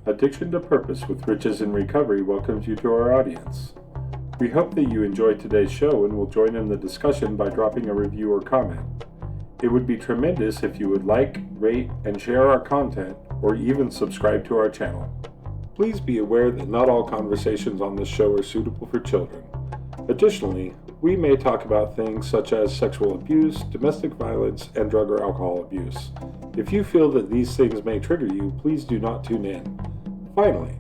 Addiction to Purpose with Riches in Recovery welcomes you to our audience. We hope that you enjoyed today's show and will join in the discussion by dropping a review or comment. It would be tremendous if you would like, rate, and share our content, or even subscribe to our channel. Please be aware that not all conversations on this show are suitable for children. Additionally, we may talk about things such as sexual abuse, domestic violence, and drug or alcohol abuse. If you feel that these things may trigger you, please do not tune in. Finally,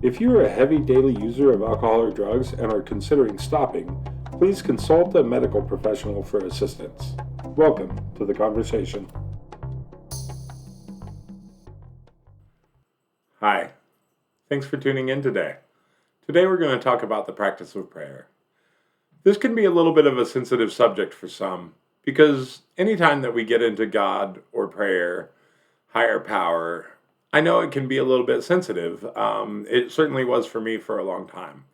if you are a heavy daily user of alcohol or drugs and are considering stopping, please consult a medical professional for assistance. Welcome to the conversation. Hi, thanks for tuning in today. Today we're going to talk about the practice of prayer. This can be a little bit of a sensitive subject for some, because anytime that we get into God or prayer, higher power, I know it can be a little bit sensitive. It certainly was for me for a long time.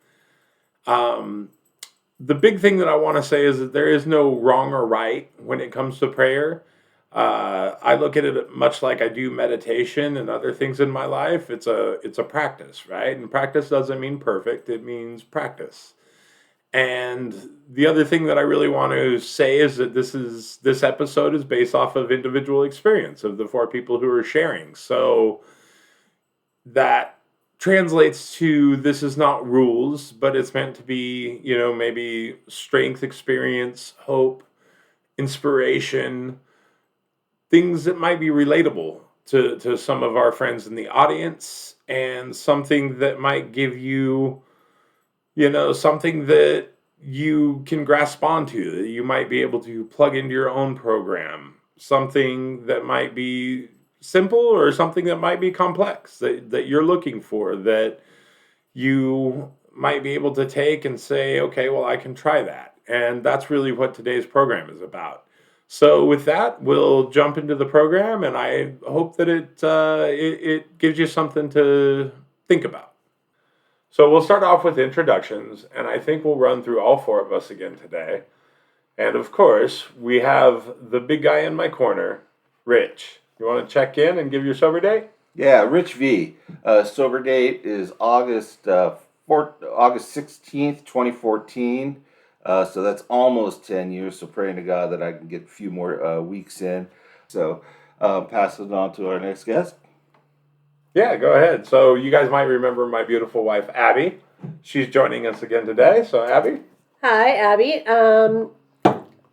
The big thing that I want to say is that there is no wrong or right when it comes to prayer. I look at it much like I do meditation and other things in my life. It's a practice, right? And practice doesn't mean perfect. It means practice. And the other thing that I really want to say is that this episode is based off of individual experience of the four people who are sharing. So that translates to this is not rules, but it's meant to be, maybe strength, experience, hope, inspiration, things that might be relatable to some of our friends in the audience, and something that might give you something that you can grasp onto, that you might be able to plug into your own program, something that might be simple or something that might be complex that you're looking for, that you might be able to take and say, okay, well, I can try that. And that's really what today's program is about. So with that, we'll jump into the program, and I hope that it gives you something to think about. So we'll start off with introductions, and I think we'll run through all four of us again today. And of course, we have the big guy in my corner, Rich. You want to check in and give your sober date? Yeah, Rich V. Sober date is August 16th, 2014. So that's almost 10 years. So praying to God that I can get a few more weeks in. So pass it on to our next guest. Yeah, go ahead. So you guys might remember my beautiful wife, Abby. She's joining us again today. So Abby? Hi, Abby.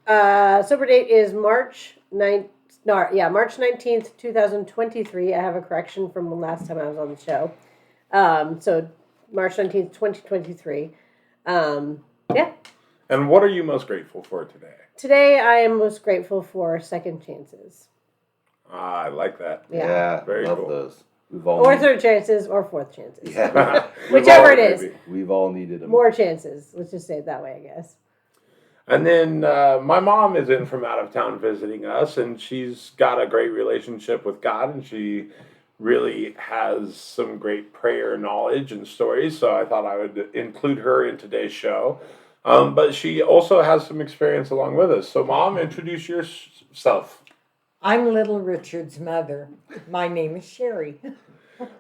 Sober date is March 19th, 2023. I have a correction from the last time I was on the show. So March 19th, 2023. Yeah. And what are you most grateful for today? Today I am most grateful for second chances. I like that. Yeah, very love cool. those. Third chances or fourth chances. Yeah. Whichever it is. We've all needed them. More chances. Let's just say it that way, I guess. And then my mom is in from out of town visiting us, and she's got a great relationship with God, and she really has some great prayer knowledge and stories, so I thought I would include her in today's show. But she also has some experience along with us. So, Mom, introduce yourself. I'm Little Richard's mother. My name is Sherry.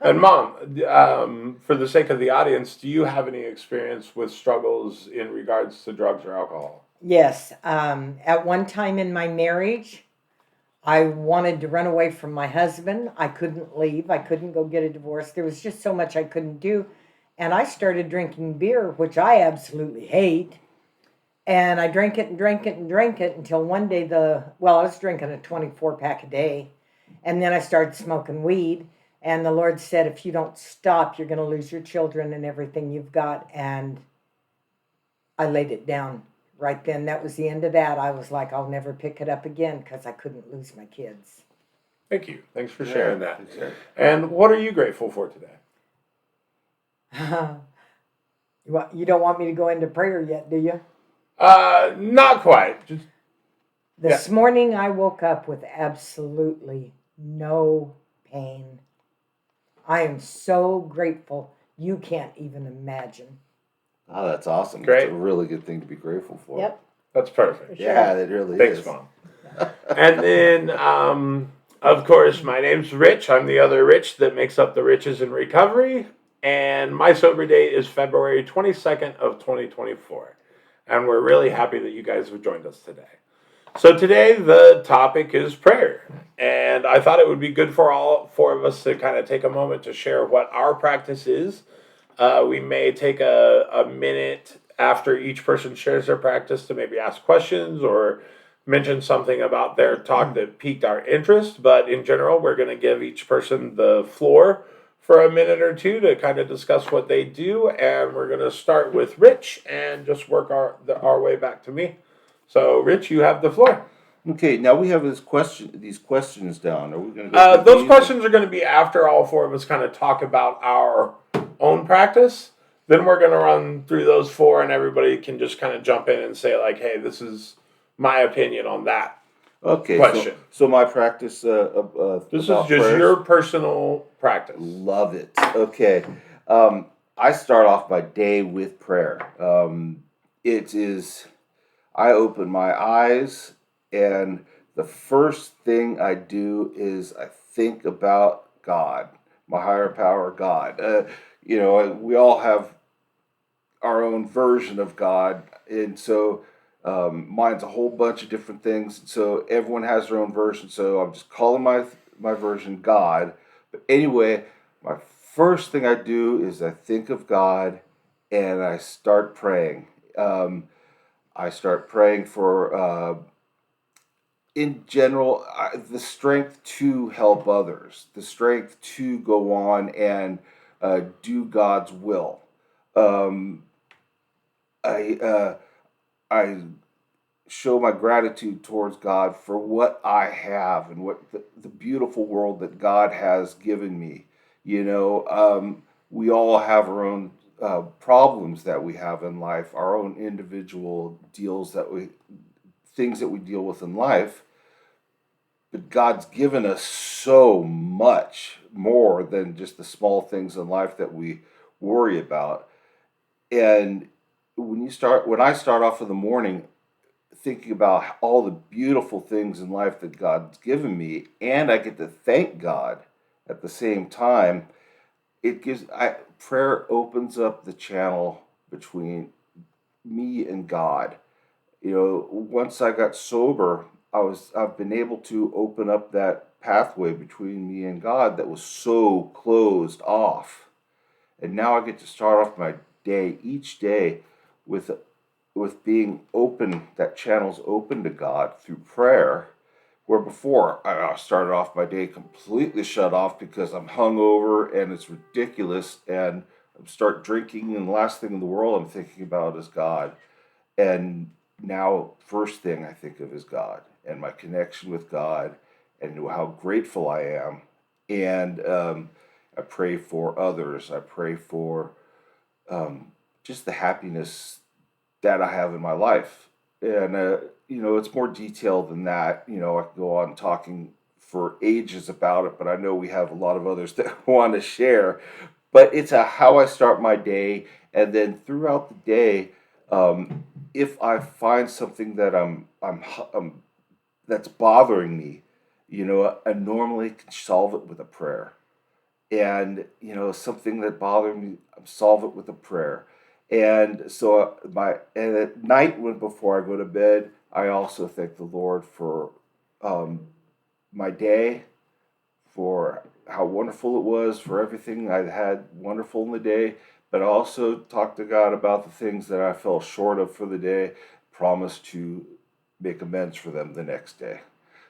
And Mom, for the sake of the audience, do you have any experience with struggles in regards to drugs or alcohol? Yes. At one time in my marriage, I wanted to run away from my husband. I couldn't leave. I couldn't go get a divorce. There was just so much I couldn't do. And I started drinking beer, which I absolutely hate. And I drank it until one day I was drinking a 24-pack a day. And then I started smoking weed. And the Lord said, if you don't stop, you're going to lose your children and everything you've got. And I laid it down right then. That was the end of that. I was like, I'll never pick it up again because I couldn't lose my kids. Thank you. Thanks for sharing that. And what are you grateful for today? You don't want me to go into prayer yet, do you? Not quite. This morning I woke up with absolutely no pain. I am so grateful. You can't even imagine. Oh, that's awesome. Great. That's a really good thing to be grateful for. Yep. That's perfect. Sure. Yeah, it really Thanks, is. Mom. And then Of course, my name's Rich. I'm the other Rich that makes up the Riches in Recovery. And my sober date is February 22nd of 2024. And we're really happy that you guys have joined us today. So today the topic is prayer. And I thought it would be good for all four of us to kind of take a moment to share what our practice is. We may take a minute after each person shares their practice to maybe ask questions or mention something about their talk that piqued our interest. But in general, we're going to give each person the floor for a minute or two to kind of discuss what they do. And we're going to start with Rich and just work our way back to me. So, Rich, you have the floor. Okay, now we have these questions down. Are we going to go through Those these? questions are going to be after all four of us kind of talk about our own practice. Then we're going to run through those four, and everybody can just kind of jump in and say, like, hey, this is my opinion on that Okay, question. so my practice This is about just prayers? your personal practice. Love it. Okay. I start off my day with prayer. It is, I open my eyes, and the first thing I do is I think about God, my higher power, God. We all have our own version of God, and so mine's a whole bunch of different things. So everyone has their own version. So I'm just calling my version God. But anyway, my first thing I do is I think of God, and I start praying. I start praying for, in general, the strength to help others, the strength to go on and do God's will. Um, I I show my gratitude towards God for what I have and what the beautiful world that God has given me. We all have our own problems that we have in life, our own individual things that we deal with in life. But God's given us so much more than just the small things in life that we worry about. And when I start off in the morning thinking about all the beautiful things in life that God's given me, and I get to thank God at the same time, prayer opens up the channel between me and God. Once I got sober, I've been able to open up that pathway between me and God that was so closed off. And now I get to start off my day each day with being open, that channel's open to God through prayer, where before I started off my day completely shut off because I'm hungover and it's ridiculous, and I start drinking, and the last thing in the world I'm thinking about is God. And now, first thing I think of is God and my connection with God and how grateful I am. And I pray for others. I pray for just the happiness that I have in my life. And, it's more detailed than that. I can go on talking for ages about it, but I know we have a lot of others that want to share. But it's how I start my day. And then throughout the day, if I find something that that's bothering me, I normally can solve it with a prayer. And something that bothered me, solve it with a prayer. And so and at night, when before I go to bed, I also thank the Lord for um, my day, for how wonderful it was, for everything I had wonderful in the day. But I also talk to God about the things that I fell short of for the day, promise to make amends for them the next day.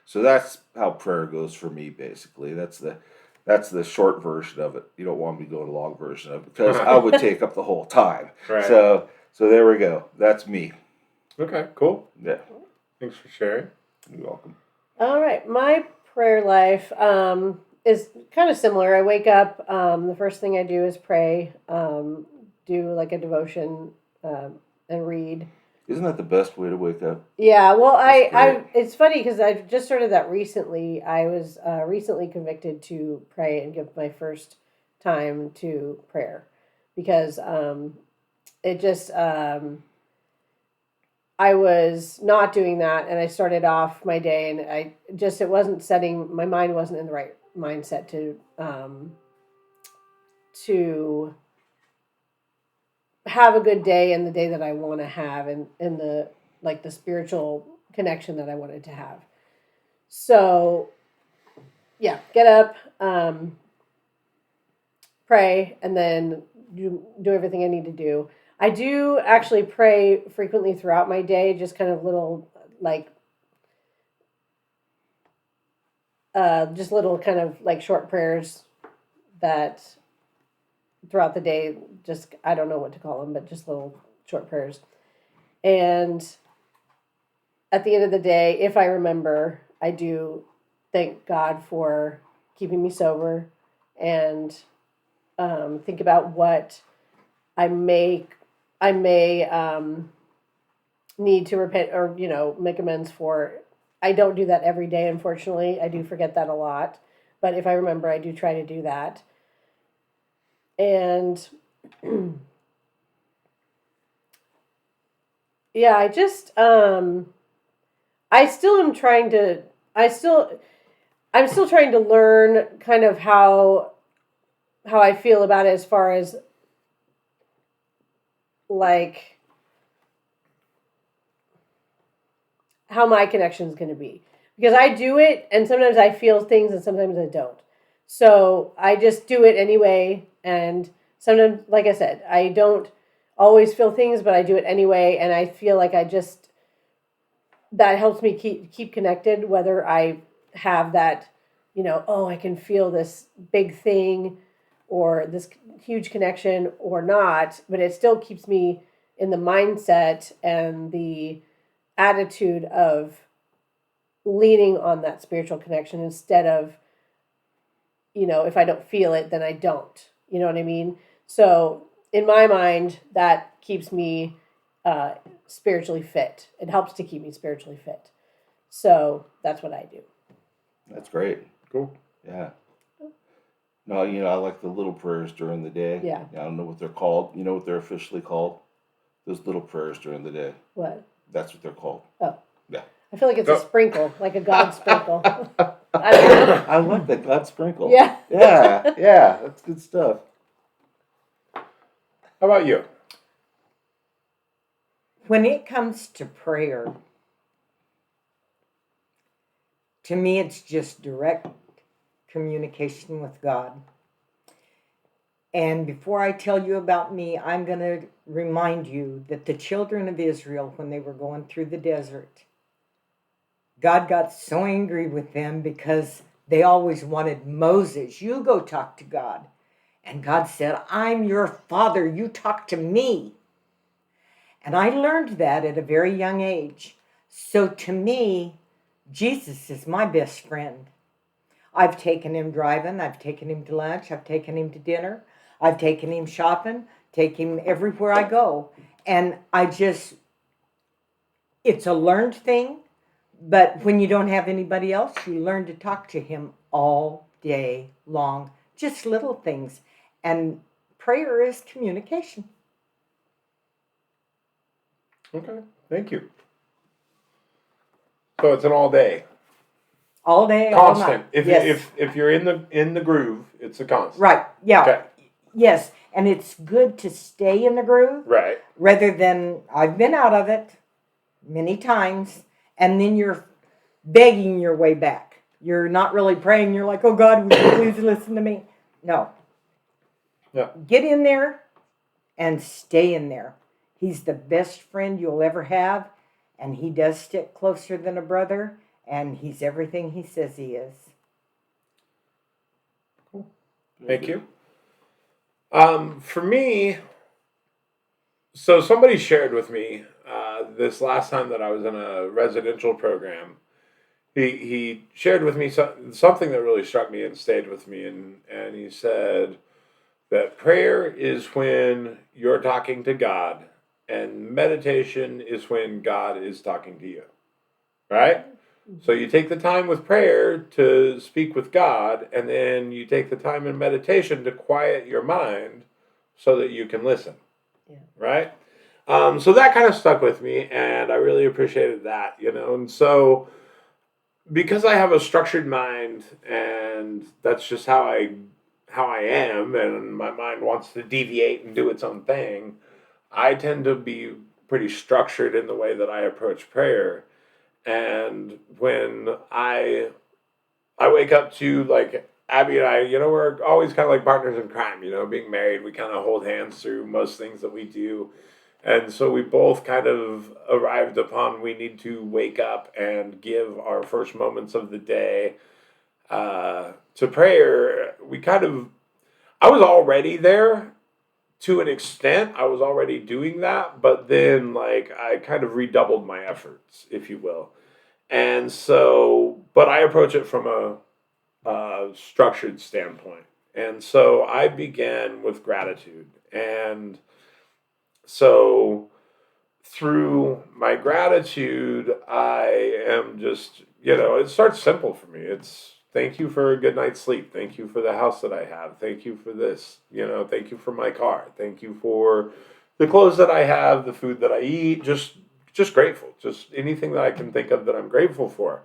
So that's how prayer goes for me, basically. That's the short version of it. You don't want me to go to the long version of it because I would take up the whole time. Right. So there we go. That's me. Okay, cool. Yeah. Thanks for sharing. You're welcome. All right, my prayer life is kind of similar. I wake up. The first thing I do is pray. Do like a devotion and read. Isn't that the best way to wake up? Yeah, well, That's great. it's funny because I just started that recently. I was recently convicted to pray and give my first time to prayer because it just I was not doing that, and I started off my day, and it wasn't setting, my mind wasn't in the right mindset to have a good day and the day that I want to have, and the like the spiritual connection that I wanted to have. So yeah, get up, pray, and then do everything I need to do. I do actually pray frequently throughout my day, just kind of little, like, just little kind of like short prayers that throughout the day, just, I don't know what to call them, but just little short prayers. And at the end of the day, if I remember, I do thank God for keeping me sober, and think about what I may need to repent, or make amends for. I don't do that every day, unfortunately. I do forget that a lot, but if I remember, I do try to do that. And yeah, I still am trying to. I'm still trying to learn kind of how I feel about it, as far as like how my connection is going to be, because I do it, and sometimes I feel things and sometimes I don't. So I just do it anyway, and sometimes, like I said, I don't always feel things, but I do it anyway, and I feel like that helps me keep connected, whether I have that, oh, I can feel this big thing or this huge connection or not, but it still keeps me in the mindset and the attitude of leaning on that spiritual connection, instead of, if I don't feel it, then I don't. You know what I mean? So in my mind, that keeps me spiritually fit. It helps to keep me spiritually fit. So that's what I do. That's great. Cool. Yeah. No, I like the little prayers during the day. Yeah. I don't know what they're called. You know what they're officially called? Those little prayers during the day. What? That's what they're called. Oh. Yeah. I feel like it's a sprinkle, like a God sprinkle. I don't know. I like that God sprinkle. Yeah. Yeah, that's good stuff. How about you? When it comes to prayer, to me, it's just direct communication with God. And before I tell you about me, I'm going to remind you that the children of Israel, when they were going through the desert, God got so angry with them because they always wanted Moses. You go talk to God. And God said, I'm your father. You talk to me. And I learned that at a very young age. So to me, Jesus is my best friend. I've taken him driving. I've taken him to lunch. I've taken him to dinner. I've taken him shopping. Take him everywhere I go. And it's a learned thing. But when you don't have anybody else, you learn to talk to him all day long. Just little things. And prayer is communication. Okay, thank you. So it's an all day, All day, all constant. night. If you're in the groove, it's a constant. Right, yeah. Okay. Yes, and it's good to stay in the groove. Right. Rather than, I've been out of it many times, and then you're begging your way back. You're not really praying. You're like, oh God, would you please listen to me? No. Yeah. Get in there and stay in there. He's the best friend you'll ever have, and he does stick closer than a brother, and he's everything he says he is. Cool. Thank you. For me, so somebody shared with me this last time that I was in a residential program. He shared with me something that really struck me and stayed with me, and he said that prayer is when you're talking to God, and meditation is when God is talking to you. Right? So you take the time with prayer to speak with God, and then you take the time in meditation to quiet your mind so that you can listen. Yeah. Right? So that kind of stuck with me, and I really appreciated that, And so, because I have a structured mind, and that's just how I am, and my mind wants to deviate and do its own thing, I tend to be pretty structured in the way that I approach prayer. And when I wake up to, like, Abby and I, we're always kind of like partners in crime, being married, we kind of hold hands through most things that we do. And so we both kind of arrived upon we need to wake up and give our first moments of the day to prayer. I was already there to an extent. I was already doing that, but then, like, I kind of redoubled my efforts, if you will. And so, but I approach it from a structured standpoint. And so I began with gratitude. And so through my gratitude, I am just, it starts simple for me. It's thank you for a good night's sleep. Thank you for the house that I have. Thank you for this. Thank you for my car. Thank you for the clothes that I have, the food that I eat. Just grateful. Just anything that I can think of that I'm grateful for.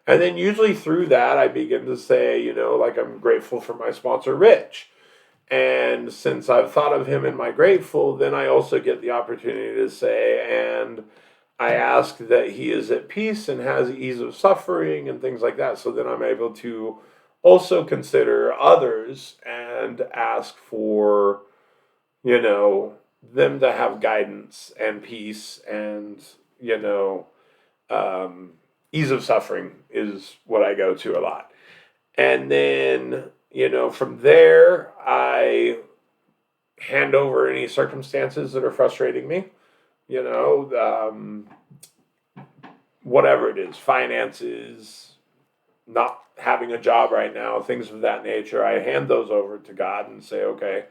And then usually through that, I begin to say, like, I'm grateful for my sponsor, Rich. And since I've thought of him in my grateful, then I also get the opportunity to say, and I ask that he is at peace and has ease of suffering and things like that. So then I'm able to also consider others and ask for, them to have guidance and peace and, um, ease of suffering is what I go to a lot. And then, from there, I hand over any circumstances that are frustrating me, you know, um, whatever it is, finances, not having a job right now, things of that nature. I hand those over to God and say, okay,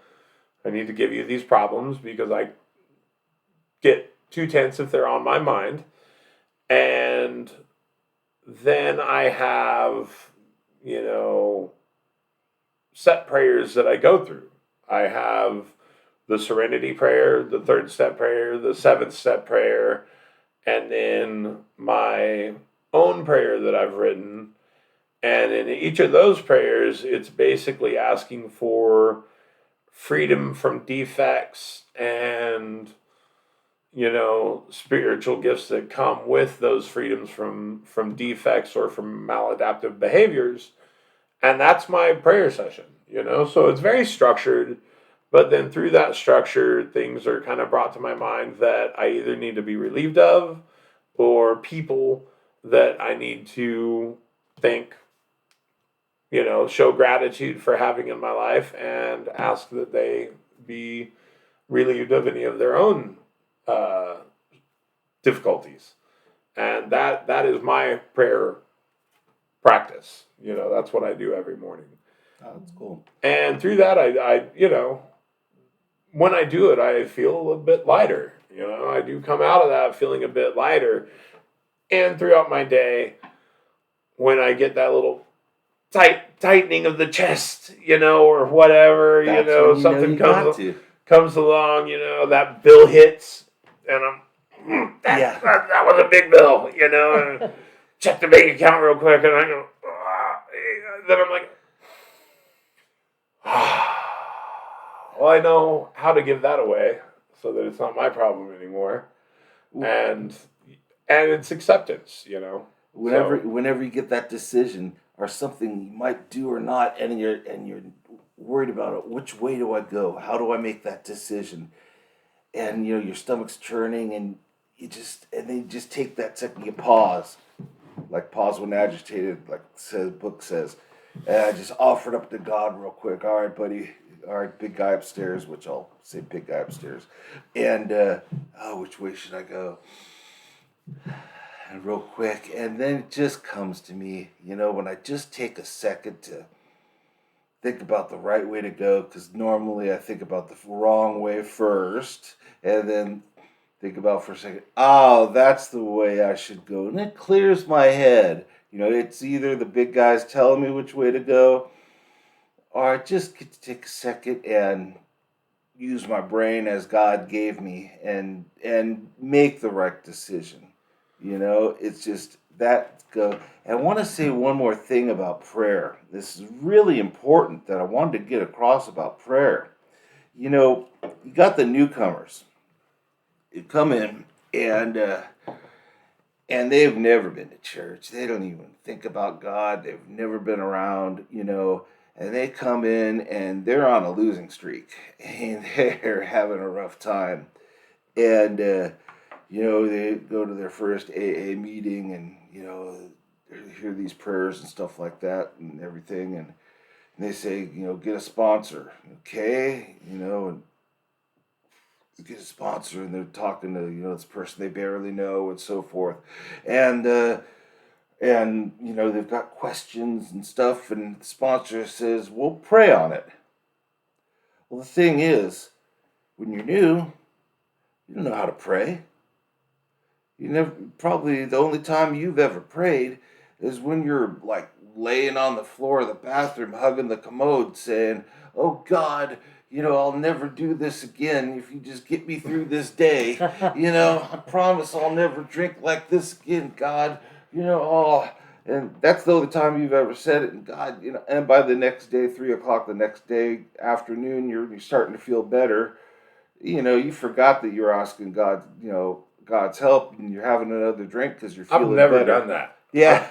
I need to give you these problems because I get too tense if they're on my mind. And then I have, you know, set prayers that I go through. I have the serenity prayer, the third step prayer, the seventh step prayer, and then my own prayer that I've written. And in each of those prayers, it's basically asking for freedom from defects and, spiritual gifts that come with those freedoms from defects or from maladaptive behaviors. And that's my prayer session, so it's very structured. But then through that structure, things are kind of brought to my mind that I either need to be relieved of, or people that I need to thank, show gratitude for having in my life, and ask that they be relieved of any of their own uh, difficulties. And that is my prayer practice. That's what I do every morning. Oh, that's cool. And through that, I when I do it, I feel a bit lighter. I do come out of that feeling a bit lighter. And throughout my day, when I get that little tightening of the chest, or whatever, That's when you something you got to. comes along, that bill hits, and I'm Yeah. that was a big bill, and check the bank account real quick, and I go, then I'm like, well, I know how to give that away so that it's not my problem anymore, and it's acceptance. Whenever you get that decision or something you might do or not, and you're worried about it, which way do I go? How do I make that decision? And your stomach's churning, and then you just take that second, you pause, like pause when agitated, like the book says, and I just offer it up to God real quick. All right, buddy. All right, big guy upstairs, which I'll say big guy upstairs, and which way should I go? And real quick, and then it just comes to me, when I just take a second to think about the right way to go, because normally I think about the wrong way first, and then think about for a second, oh, that's the way I should go, and it clears my head. It's either the big guy's telling me which way to go, or I just get to take a second and use my brain as God gave me and make the right decision. It's just that go. And I want to say one more thing about prayer. This is really important that I wanted to get across about prayer. You got the newcomers. You come in and they've never been to church. They don't even think about God. They've never been around. And they come in and they're on a losing streak and they're having a rough time. And, they go to their first AA meeting and, they hear these prayers and stuff like that and everything. And they say, get a sponsor. Okay. And get a sponsor and they're talking to, this person they barely know and so forth. And they've got questions and stuff, and the sponsor says, "We'll pray on it." Well, the thing is, when you're new, you don't know how to pray. You never Probably the only time you've ever prayed is when you're like laying on the floor of the bathroom, hugging the commode, saying, "Oh God, I'll never do this again if you just get me through this day. I promise I'll never drink like this again, God. Oh." And that's the only time you've ever said it. And God, and by the next day, 3 o'clock the next day, afternoon, you're starting to feel better. You forgot that you're asking God, God's help, and you're having another drink because you're I've feeling never better. done that. Yeah.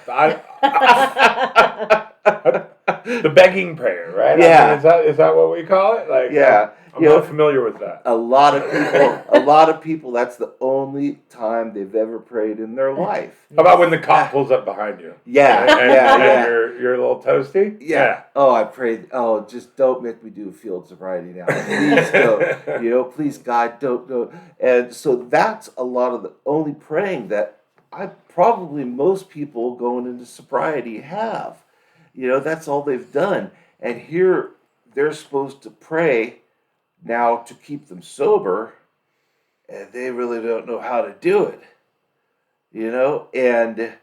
The begging prayer, right? Yeah. I mean, is that what we call it? Like, Yeah. I'm not familiar with that. A lot of people, that's the only time they've ever prayed in their life. How about when the cop pulls up behind you? Yeah, And yeah. you're a little toasty? Yeah. Oh, I prayed. Oh, just don't make me do field sobriety now. Please don't. Please, God, don't. And so that's a lot of the only praying that most people going into sobriety have. That's all they've done. And here they're supposed to pray now to keep them sober, and they really don't know how to do it. And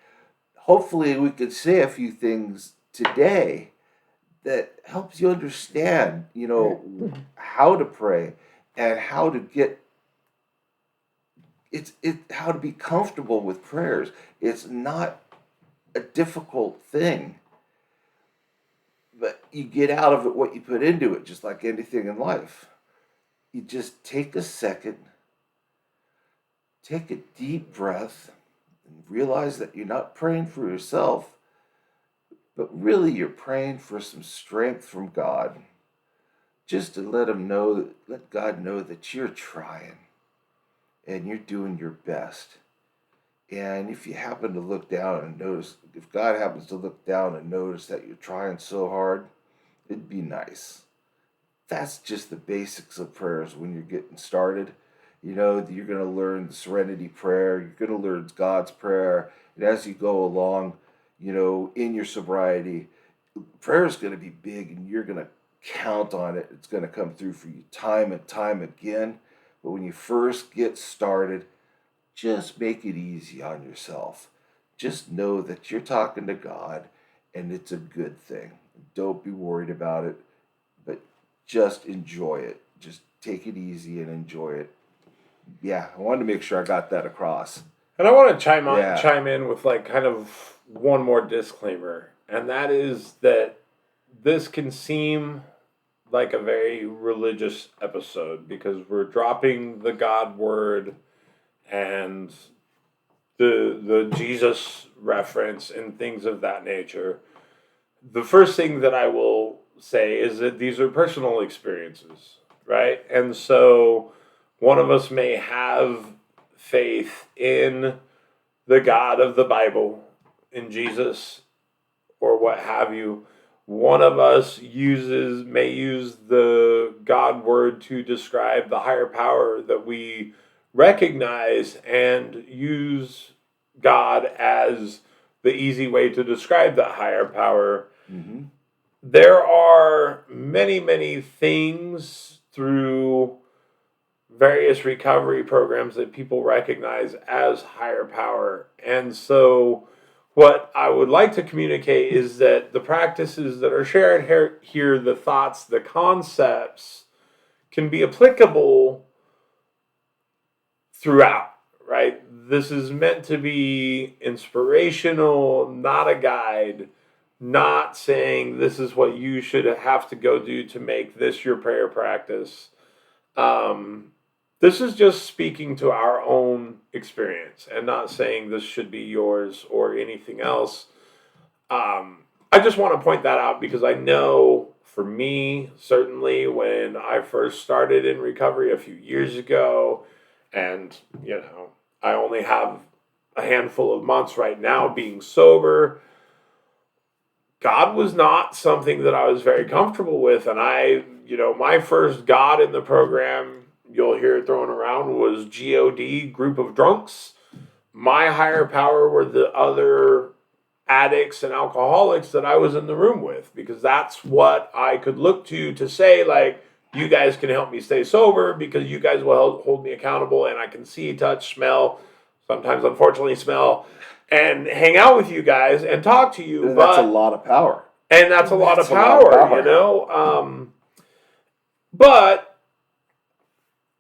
hopefully we could say a few things today that helps you understand, how to pray and how to get how to be comfortable with prayers. It's not a difficult thing, but you get out of it what you put into it, just like anything in life. You just take a second, take a deep breath, and realize that you're not praying for yourself, but really you're praying for some strength from God. Just to let God know that you're trying and you're doing your best. And if you happen to look down and notice, if God happens to look down and notice that you're trying so hard, it'd be nice. That's just the basics of prayers when you're getting started. You're going to learn the serenity prayer. You're going to learn God's prayer. And as you go along, in your sobriety, prayer is going to be big and you're going to count on it. It's going to come through for you time and time again. But when you first get started, just make it easy on yourself. Just know that you're talking to God and it's a good thing. Don't be worried about it, but just enjoy it. Just take it easy and enjoy it. Yeah, I wanted to make sure I got that across. And I want to chime in with like kind of one more disclaimer, and that is that this can seem like a very religious episode because we're dropping the God word and the Jesus reference and things of that nature. The first thing that I will say is that these are personal experiences, right? And so one of us may have faith in the God of the Bible, in Jesus, or what have you. One of us may use the God word to describe the higher power that we recognize and use God as the easy way to describe that higher power. Mm-hmm. There are many, many things through various recovery programs that people recognize as higher power. And so what I would like to communicate is that the practices that are shared here, the thoughts, the concepts can be applicable throughout, right? This is meant to be inspirational, not a guide, not saying this is what you should have to go do to make this your prayer practice. This is just speaking to our own experience and not saying this should be yours or anything else. I just want to point that out because I know for me, certainly when I first started in recovery a few years ago, and I only have a handful of months right now being sober, God was not something that I was very comfortable with. And my first God in the program, you'll hear it thrown around, was GOD, group of drunks. My higher power were the other addicts and alcoholics that I was in the room with, because that's what I could look to say, like, you guys can help me stay sober because you guys will hold me accountable and I can see, touch, smell, sometimes unfortunately smell, and hang out with you guys and talk to you. And that's a lot of power. And that's a lot of That's a lot of power, power. But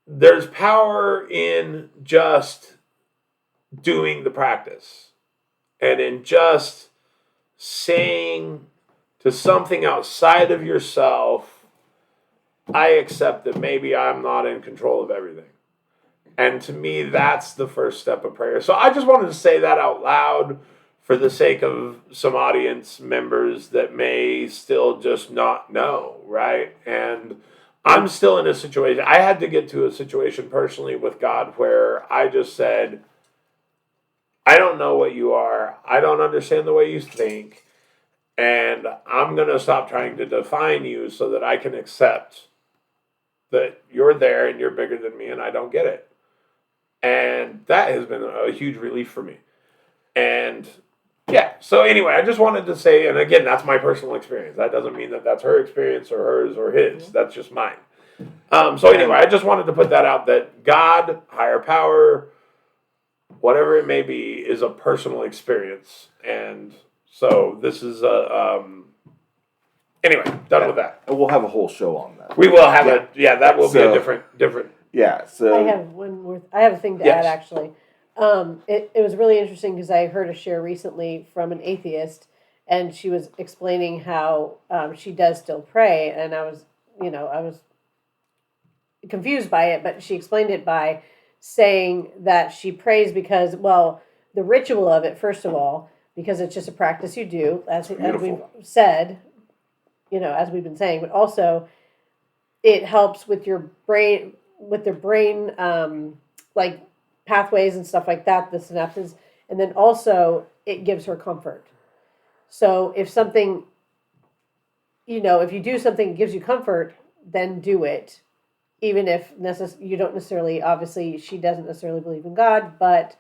there's power in just doing the practice and in just saying to something outside of yourself, I accept that maybe I'm not in control of everything. And to me, that's the first step of prayer. So I just wanted to say that out loud for the sake of some audience members that may still just not know, right? And I'm still in a situation. I had to get to a situation personally with God where I just said, I don't know what you are. I don't understand the way you think. And I'm going to stop trying to define you so that I can accept that you're there and you're bigger than me and I don't get it. And that has been a huge relief for me. And yeah, so anyway, I just wanted to say, and again, that's my personal experience. That doesn't mean that that's her experience or hers or his. That's just mine. So anyway, I just wanted to put that out, that God, higher power, whatever it may be, is a personal experience. And so this is anyway, done with that. And we'll have a whole show on that. We will have that will be a different. Yeah, so I have a thing to Yes. add, actually. It was really interesting because I heard a share recently from an atheist, and she was explaining how she does still pray, and I was confused by it, but she explained it by saying that she prays because, well, the ritual of it, first of all, because it's just a practice you do, as we've said, as we've been saying, but also it helps with your brain, like pathways and stuff like that, the synapses, and then also it gives her comfort. So if something, if you do something that gives you comfort, then do it. Even if you don't necessarily, obviously, she doesn't necessarily believe in God, but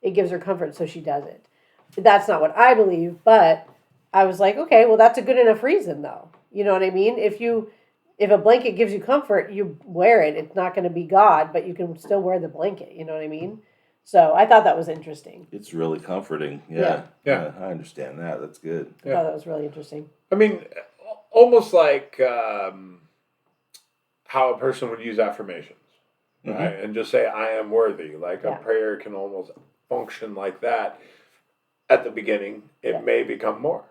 it gives her comfort, so she does it. That's not what I believe, but I was like, okay, well, that's a good enough reason, though. You know what I mean? If a blanket gives you comfort, you wear it. It's not going to be God, but you can still wear the blanket. You know what I mean? So I thought that was interesting. it's really comforting. Yeah. I understand that. That's good. I thought that was really interesting. I mean, almost like how a person would use affirmations, right? And just say, I am worthy. Like a prayer can almost function like that. At the beginning, it may become more.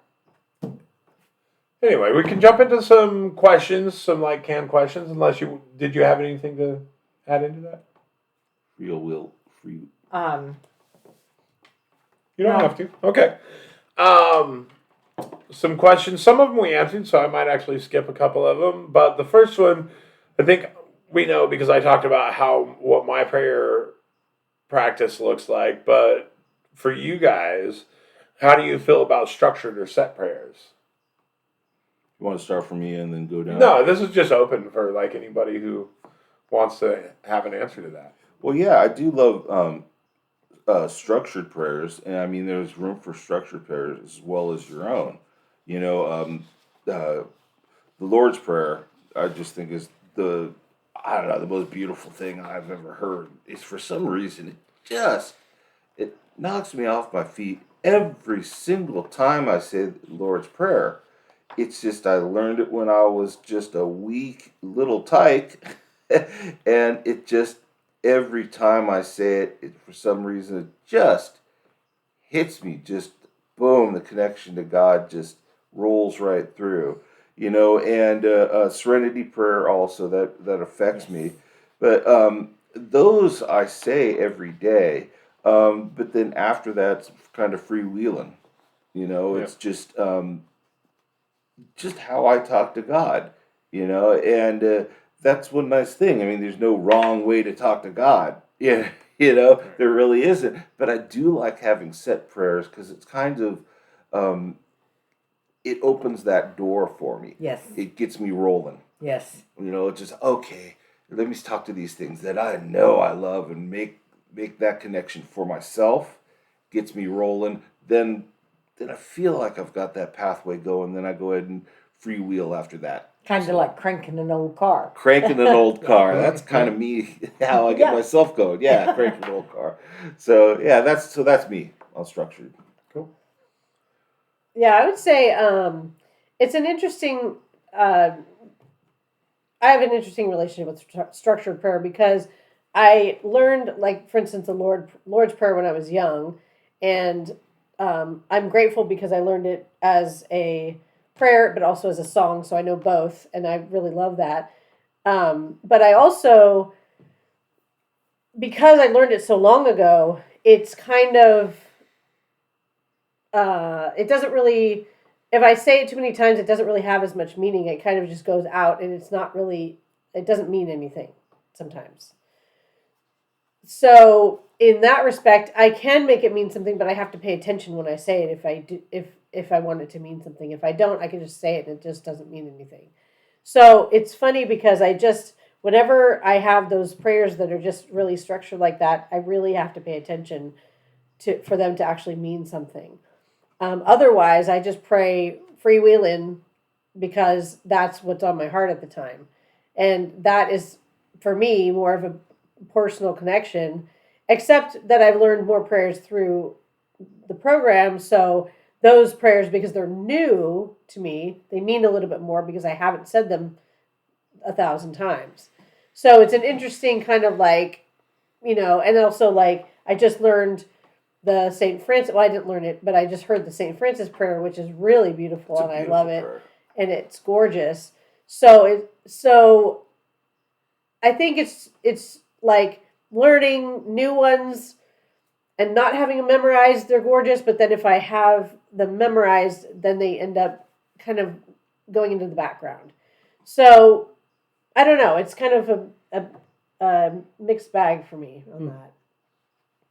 Anyway, we can jump into some questions, some like canned questions, did you have anything to add into that? Free. You don't have to. Okay. Some questions. Some of them we answered, so I might actually skip a couple of them. But the first one, I think we know because I talked about what my prayer practice looks like. But for you guys, how do you feel about structured or set prayers? You want to start from me and then go down? No, this is just open for like anybody who wants to have an answer to that. Well, yeah, I do love structured prayers, and I mean, there's room for structured prayers as well as your own. The Lord's Prayer, I just think is the most beautiful thing I've ever heard. It's for some reason it knocks me off my feet every single time I say the Lord's Prayer. It's just I learned it when I was just a weak little tyke, And it just, every time I say it, for some reason, it just hits me. Just boom, the connection to God just rolls right through. And Serenity Prayer also, that affects Yes. me. But those I say every day. But then after that, it's kind of freewheeling. Yeah. It's just how I talk to God, and that's one nice thing. I mean, there's no wrong way to talk to God. Yeah, Right. there really isn't. But I do like having set prayers because it's kind of, it opens that door for me. Yes. It gets me rolling. Yes. It's just okay. Let me talk to these things that I know I love and make that connection for myself. Gets me rolling. Then I feel like I've got that pathway going. Then I go ahead and freewheel after that. Kind of like cranking an old car. Cranking an old Yeah. car. That's kind of me. How I get Yeah. myself going. Yeah, cranking an old car. So yeah, that's me. All structured. Cool. Yeah, I would say it's an interesting. I have an interesting relationship with structured prayer because I learned, like for instance, the Lord's Prayer when I was young, and I'm grateful because I learned it as a prayer, but also as a song, so I know both, and I really love that. But I also, because I learned it so long ago, it's kind of it doesn't really, if I say it too many times, it doesn't really have as much meaning. It kind of just goes out, and it's not really, it doesn't mean anything sometimes. So in that respect, I can make it mean something, but I have to pay attention when I say it. If I do, if I want it to mean something, if I don't, I can just say it and it just doesn't mean anything. So it's funny because I just, whenever I have those prayers that are just really structured like that, I really have to pay attention to for them to actually mean something. Otherwise, I just pray freewheeling because that's what's on my heart at the time. And that is, for me, more of a personal connection, except that I've learned more prayers through the program. So those prayers, because they're new to me, they mean a little bit more because I haven't said them 1,000 times. So it's an interesting kind of like, and also like I just learned the St. Francis. Well, I didn't learn it, but I just heard the St. Francis prayer, which is really beautiful, It's a and I beautiful love it, prayer. and it's gorgeous. So I think it's like learning new ones and not having them memorized. They're gorgeous, but then if I have them memorized, then they end up kind of going into the background. So I don't know. It's kind of a mixed bag for me on that.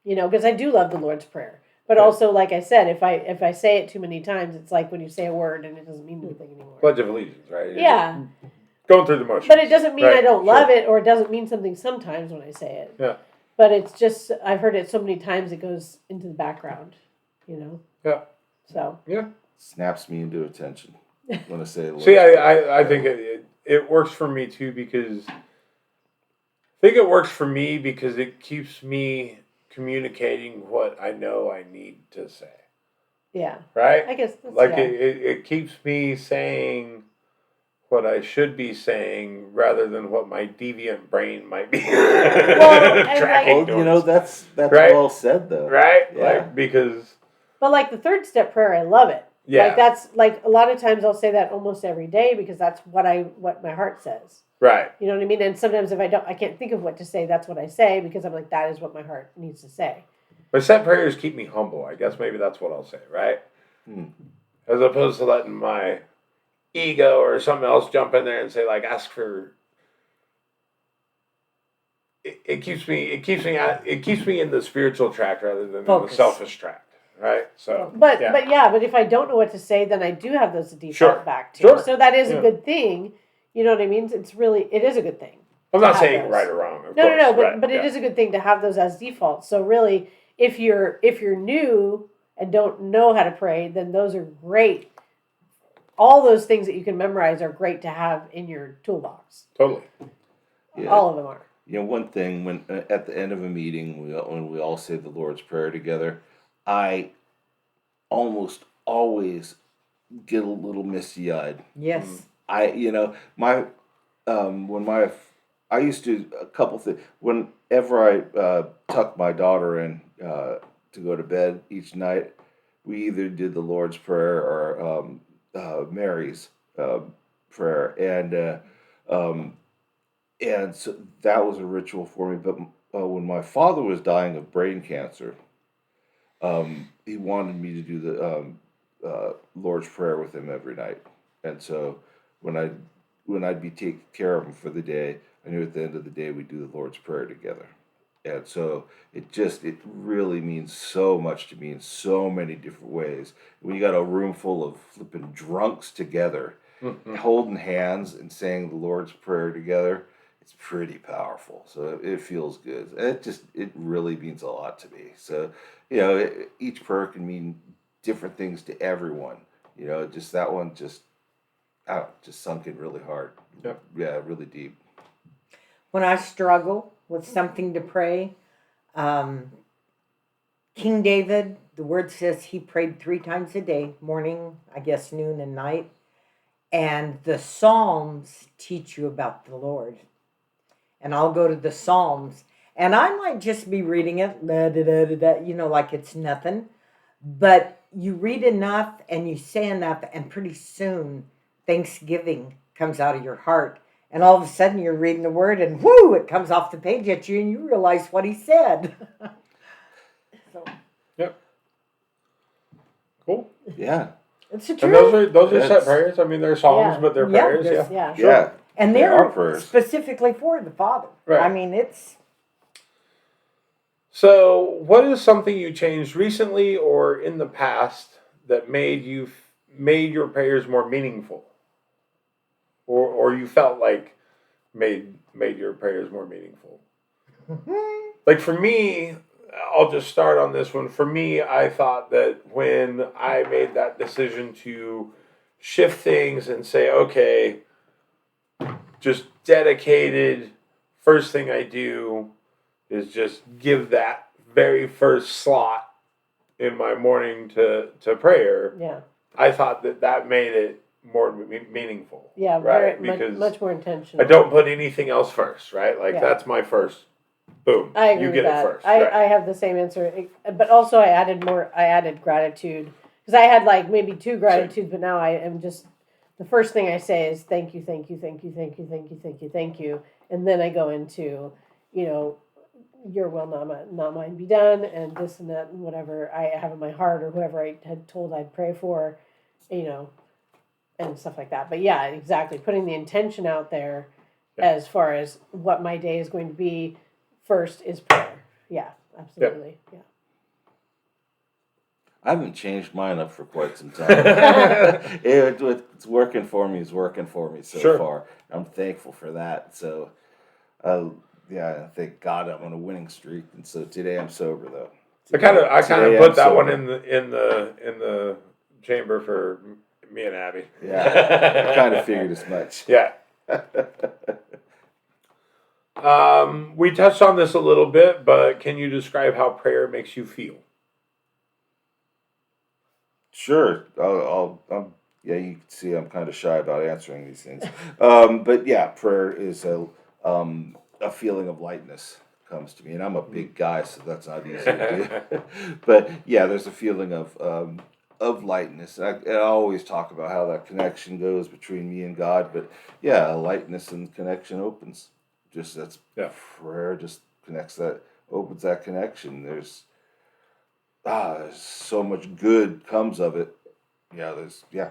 Because I do love the Lord's Prayer. But Okay. also, like I said, if I say it too many times, it's like when you say a word and it doesn't mean anything anymore. Pledge of Allegiance, right? You're Yeah, just going through the motions. but it doesn't mean I Right, don't sure. love it, or it doesn't mean something sometimes when I say it. Yeah. But it's just I've heard it so many times it goes into the background. Yeah. So Yeah. Snaps me into attention when I say the See, Lord's Prayer. I think it works for me too because I think it works for me because it keeps me communicating what I know I need to say. yeah, Right? I guess that's, Like yeah. it keeps me saying what I should be saying rather than what my deviant brain might be and tracking like- Well, towards. that's Right? well said though. Right? Yeah. Like because But like the third step prayer, I love it. yeah. Like that's like a lot of times I'll say that almost every day because that's what my heart says. Right. You know what I mean? And sometimes if I can't think of what to say, that's what I say because I'm like, that is what my heart needs to say. But set prayers keep me humble. I guess maybe that's what I'll say, right? As opposed to letting my ego or something else jump in there and say like ask for it keeps me in the spiritual track rather than in the Focus. selfish track. Right? So But yeah. but if I don't know what to say, then I do have those to default Sure. back to. Sure. So that is Yeah. a good thing. You know what I mean? It is a good thing. I'm to not have saying those. right or wrong. Of No, course, but right, but it yeah. is a good thing to have those as default. So really, if you're new and don't know how to pray, then those are great. All those things that you can memorize are great to have in your toolbox. Totally. Yeah. All of them are. One thing when at the end of a meeting, when we all say the Lord's Prayer together, I almost always get a little misty eyed. Yes. My when my I used to a couple things. Whenever I tucked my daughter in to go to bed each night, we either did the Lord's Prayer or Mary's prayer, um, and so that was a ritual for me. But when my father was dying of brain cancer, he wanted me to do the Lord's Prayer with him every night, and so when I when I'd be taking care of him for the day, I knew at the end of the day we'd do the Lord's Prayer together, and so it really means so much to me in so many different ways. When you got a room full of flipping drunks together, holding hands and saying the Lord's Prayer together, it's pretty powerful. So it feels good. It really means a lot to me. So each prayer can mean different things to everyone. Just that one just sunk in really hard. Yep. Yeah, really deep. When I struggle with something to pray, um, King David, the word says he prayed 3 times a day, morning, I guess noon and night. And the Psalms teach you about the Lord. And I'll go to the Psalms, and I might just be reading it, da, da, da, da, da, like it's nothing. But you read enough and you say enough, and pretty soon thanksgiving comes out of your heart. And all of a sudden you're reading the word, and whoo, it comes off the page at you, and you realize what he said. So Yep. Cool. Yeah. it's the And truth. those are set That's- prayers. I mean, they're songs, Yeah. but they're Yeah, prayers. there's- Yeah. Yeah. Sure. Yeah. And They they're are prayers. specifically for the Father. Right. I mean, it's So, what is something you changed recently or in the past that made your prayers more meaningful, or you felt like made your prayers more meaningful? Like for me, I'll just start on this one. For me, I thought that when I made that decision to shift things and say, okay, just dedicated, first thing I do is just give that very first slot in my morning to prayer. Yeah. I thought that made it more meaningful. Yeah. Right, Very because much more intentional. I don't put anything else first, right? Like Yeah. that's my first. Boom. I agree You with get that. it first. I, right? I have the same answer, but also I added gratitude, because I had like maybe 2 gratitudes, but now I am just, the first thing I say is thank you, thank you, thank you, thank you, thank you, thank you, thank you, and then I go into, your will, not mine be done, and this and that and whatever I have in my heart, or whoever I had told I'd pray for, and stuff like that. But yeah, exactly, putting the intention out there Yeah. as far as what my day is going to be. First is prayer. Yeah, absolutely. Yeah. I haven't changed mine up for quite some time. It's working for me. It's working for me so Sure. far. I'm thankful for that. So, yeah, thank God I'm on a winning streak. And so today I'm sober though. I kind of Today put I'm that one sober. in the chamber for me and Abby. Yeah, I kind of figured as much. Yeah. We touched on this a little bit, but can you describe how prayer makes you feel? Sure. Yeah, you can see I'm kind of shy about answering these things. But yeah, prayer is a feeling of lightness comes to me, and I'm a big guy, so that's not easy to do. But yeah, there's a feeling of lightness. I always talk about how that connection goes between me and God, but yeah, lightness and connection opens. Just that's Yeah. prayer just opens that connection. There's so much good comes of it. Yeah.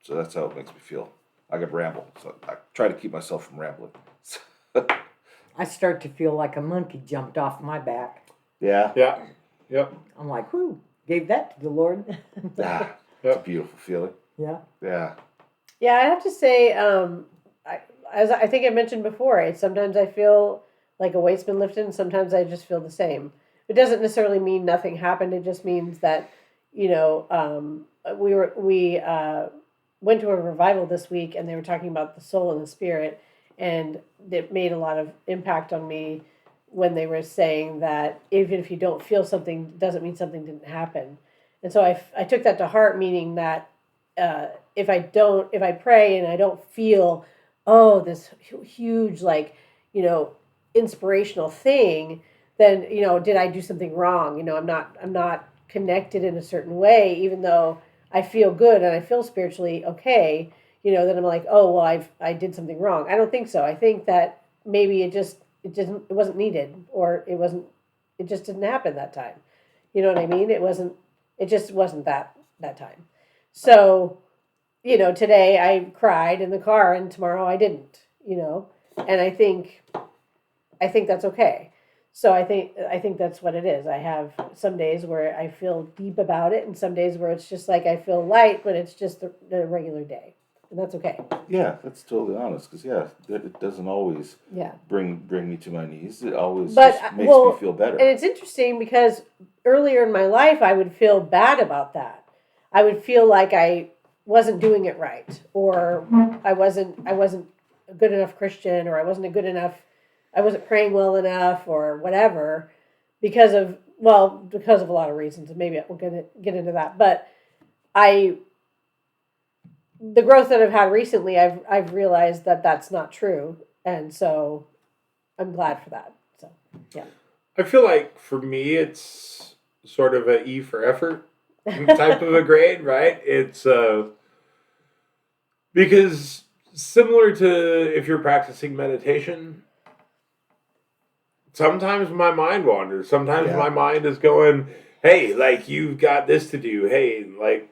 So that's how it makes me feel. I could ramble, so I try to keep myself from rambling. I start to feel like a monkey jumped off my back. Yeah. Yeah. Yep. I'm like, whoo, gave that to the Lord. It's a beautiful feeling. Yeah. Yeah. Yeah, I have to say, as I think I mentioned before, sometimes I feel like a weight's been lifted, and sometimes I just feel the same. It doesn't necessarily mean nothing happened. It just means that, we went to a revival this week, and they were talking about the soul and the spirit, and it made a lot of impact on me when they were saying that even if you don't feel something, doesn't mean something didn't happen. And so I took that to heart, meaning that if I pray and I don't feel, this huge, like, inspirational thing, then did I do something wrong? I'm not connected in a certain way, even though I feel good and I feel spiritually okay. Then I'm like, oh well, I did something wrong. I don't think so. I think that maybe it wasn't needed, or it just didn't happen that time. You know what I mean? It just wasn't that time. So, today I cried in the car and tomorrow I didn't, and I think that's okay. So I think that's what it is. I have some days where I feel deep about it, and some days where it's just like I feel light, but it's just the regular day, and that's okay. Yeah, that's totally honest. Because it doesn't always Yeah. bring me to my knees. It always But just makes me feel and better. it's interesting because earlier in my life I would feel bad about that. I would feel like I wasn't doing it right, or I wasn't a good enough Christian, or I wasn't praying well enough, or whatever, because of a lot of reasons, and maybe we'll get into that. But I the growth that I've had recently, I've realized that that's not true, and so I'm glad for that. So yeah. I feel like for me, it's sort of a E for effort type of a grade, right? It's because similar to if you're practicing meditation, sometimes my mind wanders. Sometimes my Yeah. mind is going, hey, like, you've got this to do. Hey, like,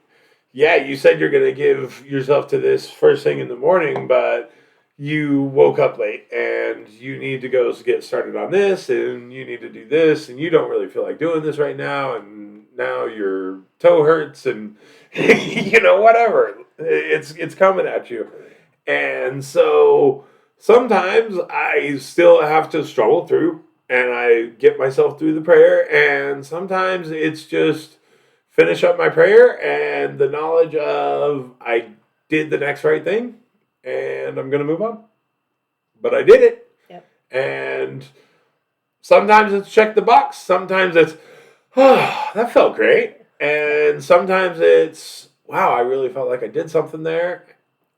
yeah, you said you're going to give yourself to this first thing in the morning, but you woke up late and you need to go get started on this and you need to do this and you don't really feel like doing this right now, and now your toe hurts and whatever. It's coming at you. And so sometimes I still have to struggle through and I get myself through the prayer, and sometimes it's just finish up my prayer and the knowledge of I did the next right thing and I'm going to move on. But I did it. Yep. And sometimes it's check the box. Sometimes it's, oh, that felt great. And sometimes it's, wow, I really felt like I did something there.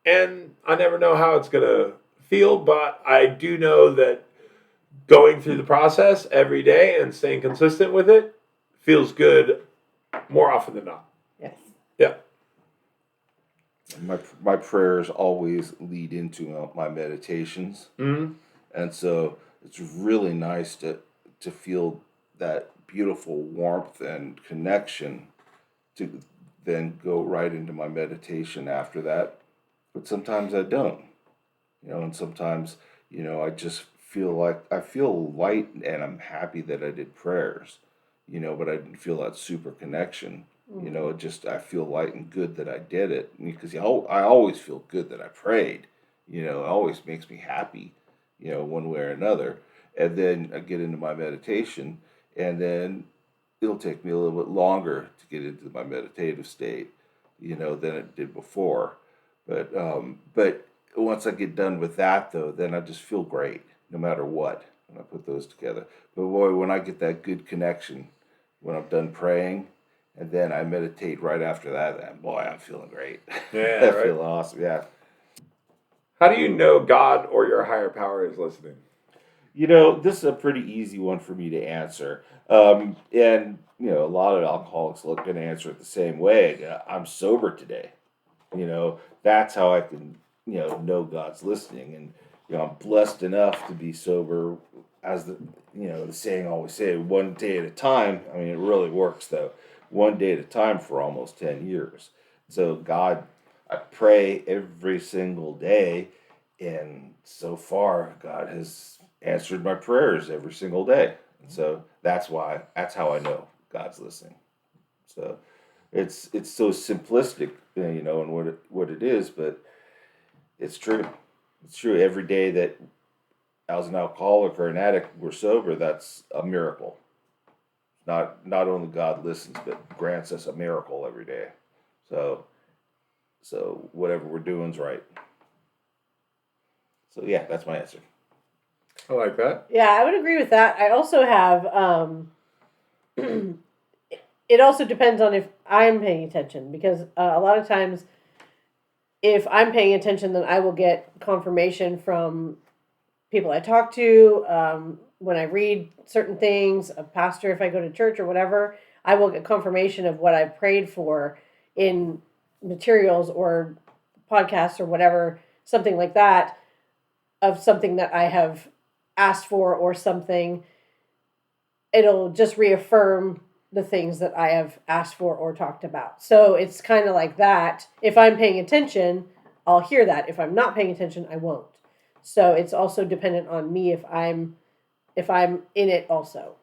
And I never know how it's going to feel, but I do know that going through the process every day and staying consistent with it feels good more often than not. Yes. Yeah. My prayers always lead into my meditations, Mm-hmm. and so it's really nice to feel that beautiful warmth and connection to then go right into my meditation after that. But sometimes I don't, and sometimes, I just I feel light and I'm happy that I did prayers, but I didn't feel that super connection. It just, I feel light and good that I did it, because I always feel good that I prayed. It always makes me happy, one way or another. And then I get into my meditation, and then it'll take me a little bit longer to get into my meditative state, than it did before. But once I get done with that, though, then I just feel great, no matter what, when I put those together. But boy, when I get that good connection, when I'm done praying, and then I meditate right after that, then boy, I'm feeling great. Yeah, I right. feel awesome. Yeah. How do you know God or your higher power is listening? This is a pretty easy one for me to answer. And a lot of alcoholics look and answer it the same way. I'm sober today. That's how I can, know God's listening. And, I'm blessed enough to be sober, as the saying always say, one day at a time. I mean, it really works though. One day at a time for almost 10 years. So God, I pray every single day. And so far, God has answered my prayers every single day. And so that's how I know God's listening. So it's so simplistic, and what it is, but it's true. It's true. Every day that as an alcoholic or an addict we're sober, that's a miracle. Not only God listens, but grants us a miracle every day. So whatever we're doing is right. So yeah, that's my answer. I like that. Yeah, I would agree with that. I also have it also depends on if I'm paying attention, because a lot of times if I'm paying attention, then I will get confirmation from people I talk to, when I read certain things, a pastor, if I go to church or whatever, I will get confirmation of what I've prayed for in materials or podcasts or whatever, something like that, of something that I have asked for or something. It'll just reaffirm the things that I have asked for or talked about. So it's kind of like that. If I'm paying attention, I'll hear that. If I'm not paying attention, I won't. So it's also dependent on me if I'm in it also.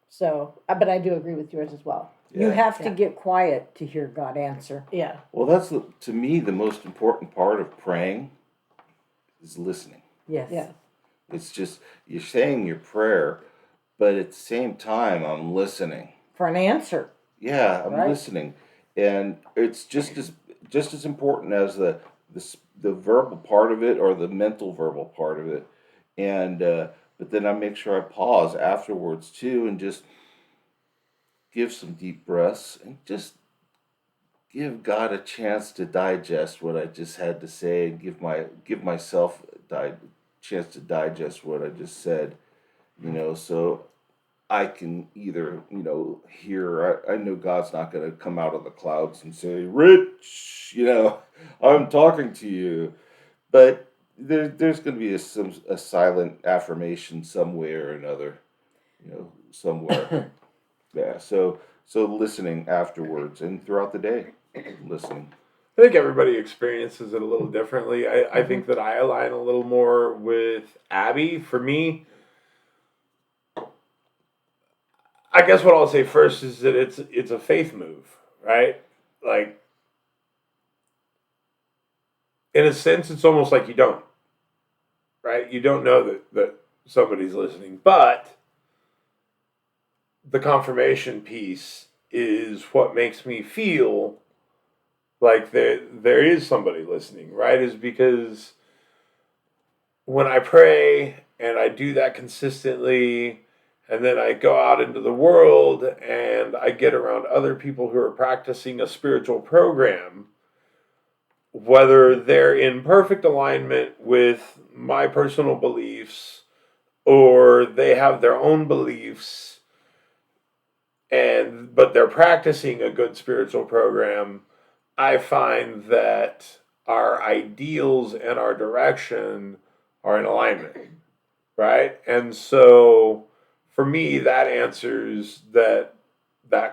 So, but I do agree with yours as well. You have to Yeah. get quiet to hear God answer. Yeah. Well, that's to me the most important part of praying is listening. Yes. Yeah. It's just you're saying your prayer, but at the same time I'm listening. For an answer. Yeah, I'm Right. listening, and it's just as important as the verbal part of it or the mental verbal part of it, and but then I make sure I pause afterwards too and just give some deep breaths and just give God a chance to digest what I just had to say and give myself a chance to digest what I just said, so I can either, hear, I know God's not going to come out of the clouds and say, Rich, I'm talking to you. But there's going to be a silent affirmation somewhere or another, somewhere. Yeah. So listening afterwards and throughout the day, listening. I think everybody experiences it a little differently. I think that I align a little more with Abby. For me, I guess what I'll say first is that it's a faith move, right? Like, in a sense, it's almost like you don't, right? You don't know that somebody's listening, but the confirmation piece is what makes me feel like there is somebody listening, right? Is because when I pray and I do that consistently, and then I go out into the world and I get around other people who are practicing a spiritual program, whether they're in perfect alignment with my personal beliefs or they have their own beliefs, but they're practicing a good spiritual program, I find that our ideals and our direction are in alignment, right? And so for me, that answers that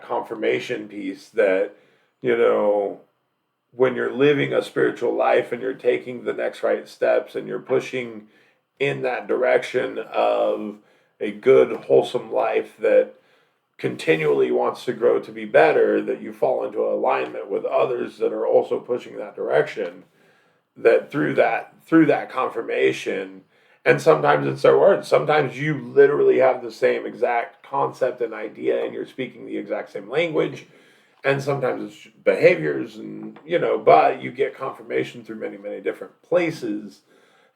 confirmation piece that, when you're living a spiritual life and you're taking the next right steps and you're pushing in that direction of a good, wholesome life that continually wants to grow to be better, that you fall into alignment with others that are also pushing that direction, that through that confirmation, and sometimes it's their words, sometimes you literally have the same exact concept and idea and you're speaking the exact same language, and sometimes it's behaviors, and but you get confirmation through many, many different places.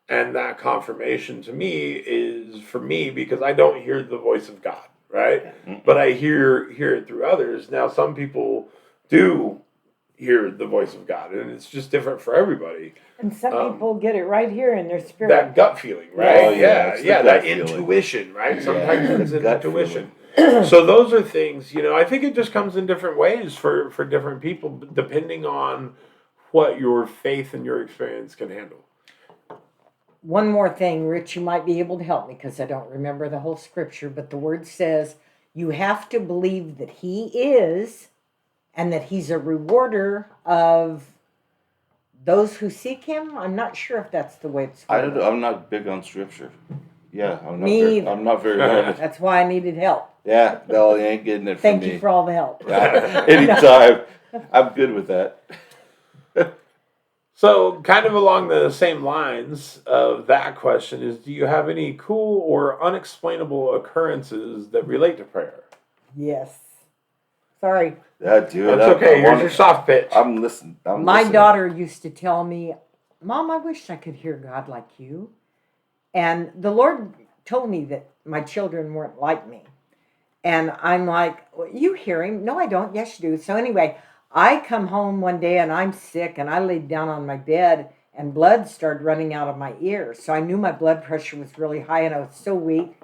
And that confirmation to me is for me because I don't hear the voice of God, right? But I hear it through others. Now some people do hear the voice of God, and it's just different for everybody. And some people get it right here in their spirit. That gut feeling, right? Oh, yeah, Yeah, gut that feeling. intuition, right? Sometimes Yeah, it's the an gut intuition. So those are things, I think it just comes in different ways for different people, depending on what your faith and your experience can handle. One more thing, Rich, you might be able to help me because I don't remember the whole scripture, but the word says you have to believe that he is and that he's a rewarder of those who seek him. I'm not sure if that's the way it's I don't worded. know. I'm not big on scripture. Yeah, Me either. I'm not very learned. That's why I needed help. Yeah, no, you ain't getting it from Thank me. you for all the help. Anytime. I'm good with that. So, kind of along the same lines of that question is, do you have any cool or unexplainable occurrences that relate to prayer? Yes. Sorry. Yeah, do it. That's okay. Here's your soft pitch. I'm listening. My daughter used to tell me, Mom, I wish I could hear God like you. And the Lord told me that my children weren't like me. And I'm like, well, you hear him? No, I don't. Yes, you do. So anyway, I come home one day and I'm sick and I laid down on my bed and blood started running out of my ears. So I knew my blood pressure was really high and I was so weak.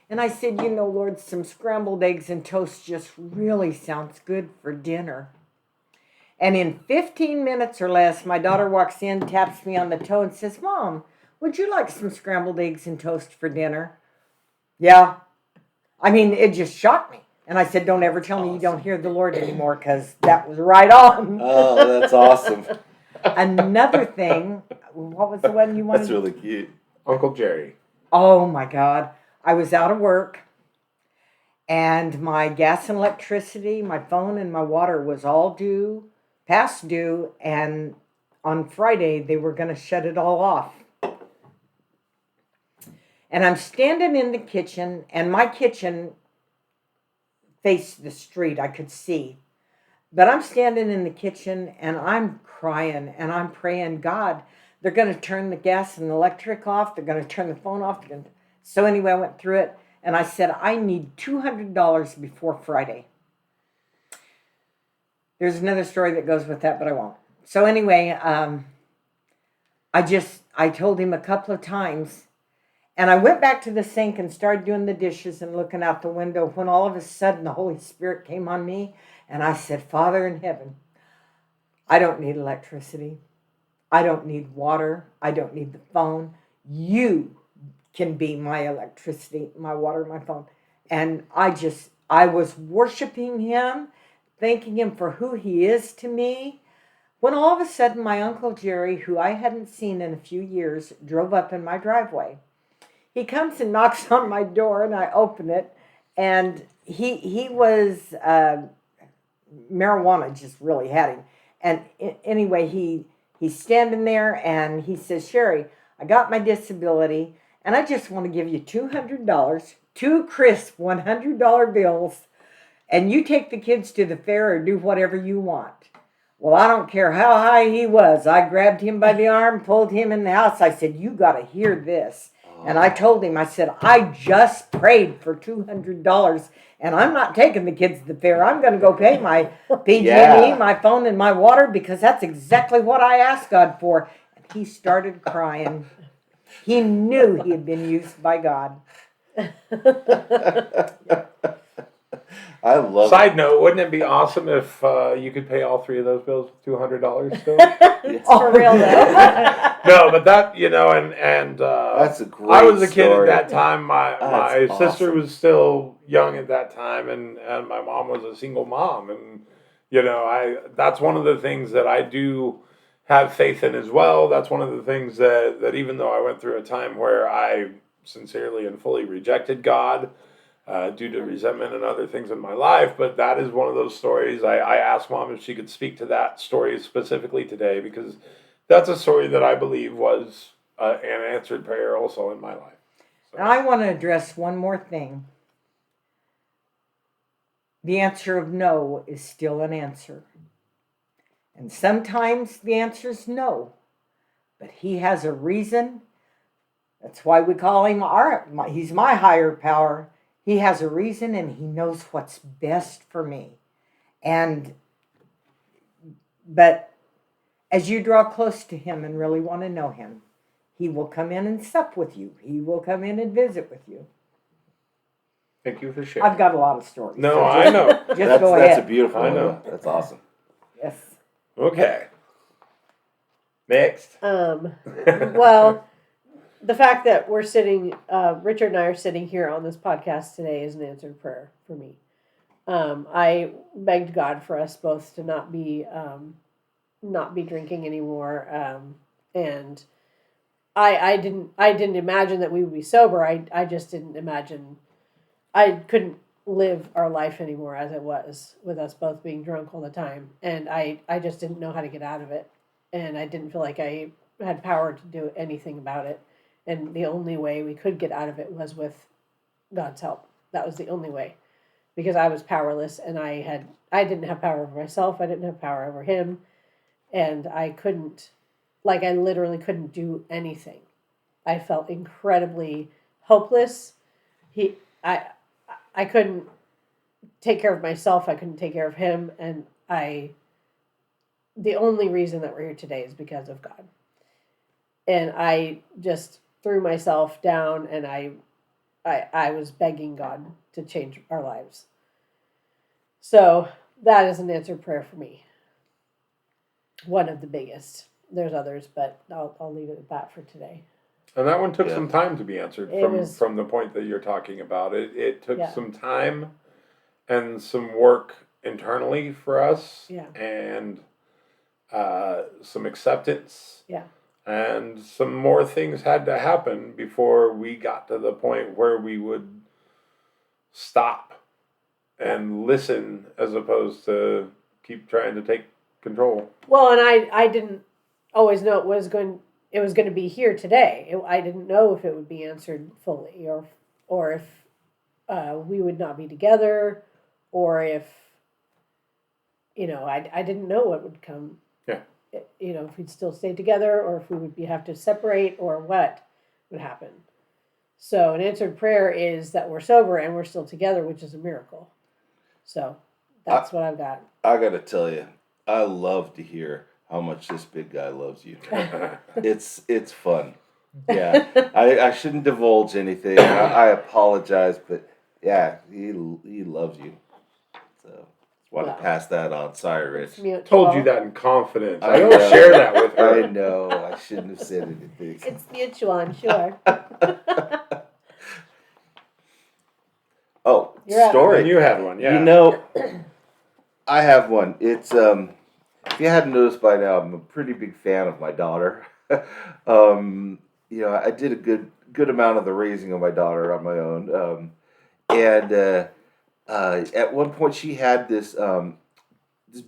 And I said, Lord, some scrambled eggs and toast just really sounds good for dinner. And in 15 minutes or less, my daughter walks in, taps me on the toe and says, Mom, would you like some scrambled eggs and toast for dinner? Yeah. I mean, it just shocked me. And I said, don't ever tell me you don't hear the Lord anymore, because that was right on. Oh, that's awesome. Another thing, what was the one you wanted? That's really cute. Uncle Jerry. Oh my God. I was out of work and my gas and electricity, my phone and my water was all past due. And on Friday, they were going to shut it all off. And I'm standing in the kitchen, and my kitchen faced the street. I could see. But I'm standing in the kitchen, and I'm crying, and I'm praying, God, they're going to turn the gas and electric off. They're going to turn the phone off. So anyway, I went through it, and I said, I need $200 before Friday. There's another story that goes with that, but I won't. So anyway, I told him a couple of times, and I went back to the sink and started doing the dishes and looking out the window when all of a sudden the Holy Spirit came on me. And I said, Father in heaven, I don't need electricity. I don't need water. I don't need the phone. You can be my electricity, my water, my phone. And I was worshiping him, thanking him for who he is to me. When all of a sudden my Uncle Jerry, who I hadn't seen in a few years, drove up in my driveway. He comes and knocks on my door, and I open it, and he was, marijuana just really had him. And anyway, he's standing there, and he says, Sherry, I got my disability, and I just want to give you $200, 2 crisp $100 bills, and you take the kids to the fair or do whatever you want. Well, I don't care how high he was. I grabbed him by the arm, pulled him in the house. I said, you got to hear this. And I told him, I said, I just prayed for $200, and I'm not taking the kids to the fair. I'm going to go pay my PG&E, my phone, and my water, because that's exactly what I asked God for. And he started crying. He knew he had been used by God. I love Side note, wouldn't it be awesome if you could pay all 3 of those bills with $200 still? It's for real though. No, but that, and that's a great I was a kid story. at that time. My That's sister awesome. was still young at that time, and my mom was a single mom, and that's one of the things that I do have faith in as well. That's one of the things that even though I went through a time where I sincerely and fully rejected God, due to resentment and other things in my life, but that is one of those stories. I asked Mom if she could speak to that story specifically today, because that's a story that I believe was an answered prayer also in my life. So. And I want to address one more thing. The answer of no is still an answer. And sometimes the answer is no, but he has a reason. That's why we call him he's my higher power. He has a reason, and he knows what's best for me. But as you draw close to him and really want to know him, he will come in and sup with you. He will come in and visit with you. Thank you for sharing. I've got a lot of stories. No, I know. Just go ahead. That's a beautiful I one. know. That's awesome. Yes. Okay. Next. Well, the fact that we're sitting, Richard and I are sitting here on this podcast today is an answered prayer for me. I begged God for us both to not be drinking anymore, and I didn't imagine that we would be sober. I just didn't imagine. I couldn't live our life anymore as it was, with us both being drunk all the time, and I just didn't know how to get out of it, and I didn't feel like I had power to do anything about it. And the only way we could get out of it was with God's help. That was the only way, because I was powerless, and I didn't have power over myself. I didn't have power over him, and I literally couldn't do anything. I felt incredibly hopeless. I couldn't take care of myself. I couldn't take care of him, and the only reason that we're here today is because of God. and I just threw myself down, and I was begging God to change our lives. So that is an answered prayer for me. One of the biggest. There's others, but I'll leave it at that for today. And that one took Yeah. some time to be answered It was- from the point that you're talking about. It took Yeah. some time and some work internally for us, Yeah. and some acceptance. Yeah. And some more things had to happen before we got to the point where we would stop and listen as opposed to keep trying to take control. Well, and I didn't always know it was going to be here today. I didn't know if it would be answered fully, or if we would not be together, or if I didn't know what would come. Yeah. If we'd still stay together, or if we would have to separate, or what would happen. So an answered prayer is that we're sober and we're still together, which is a miracle. So that's what I've got. I got to tell you, I love to hear how much this big guy loves you. It's fun. Yeah, I shouldn't divulge anything. I apologize, but yeah, he loves you. So want to pass that on. Sorry, Rich. Told you that in confidence. I I don't know. share that with her. I know. I shouldn't have said anything. It's mutual, I'm sure. Oh, You're up. story. And you had one, yeah. You know, I have one. It's if you hadn't noticed by now, I'm a pretty big fan of my daughter. I did a good amount of the raising of my daughter on my own. And at one point, she had this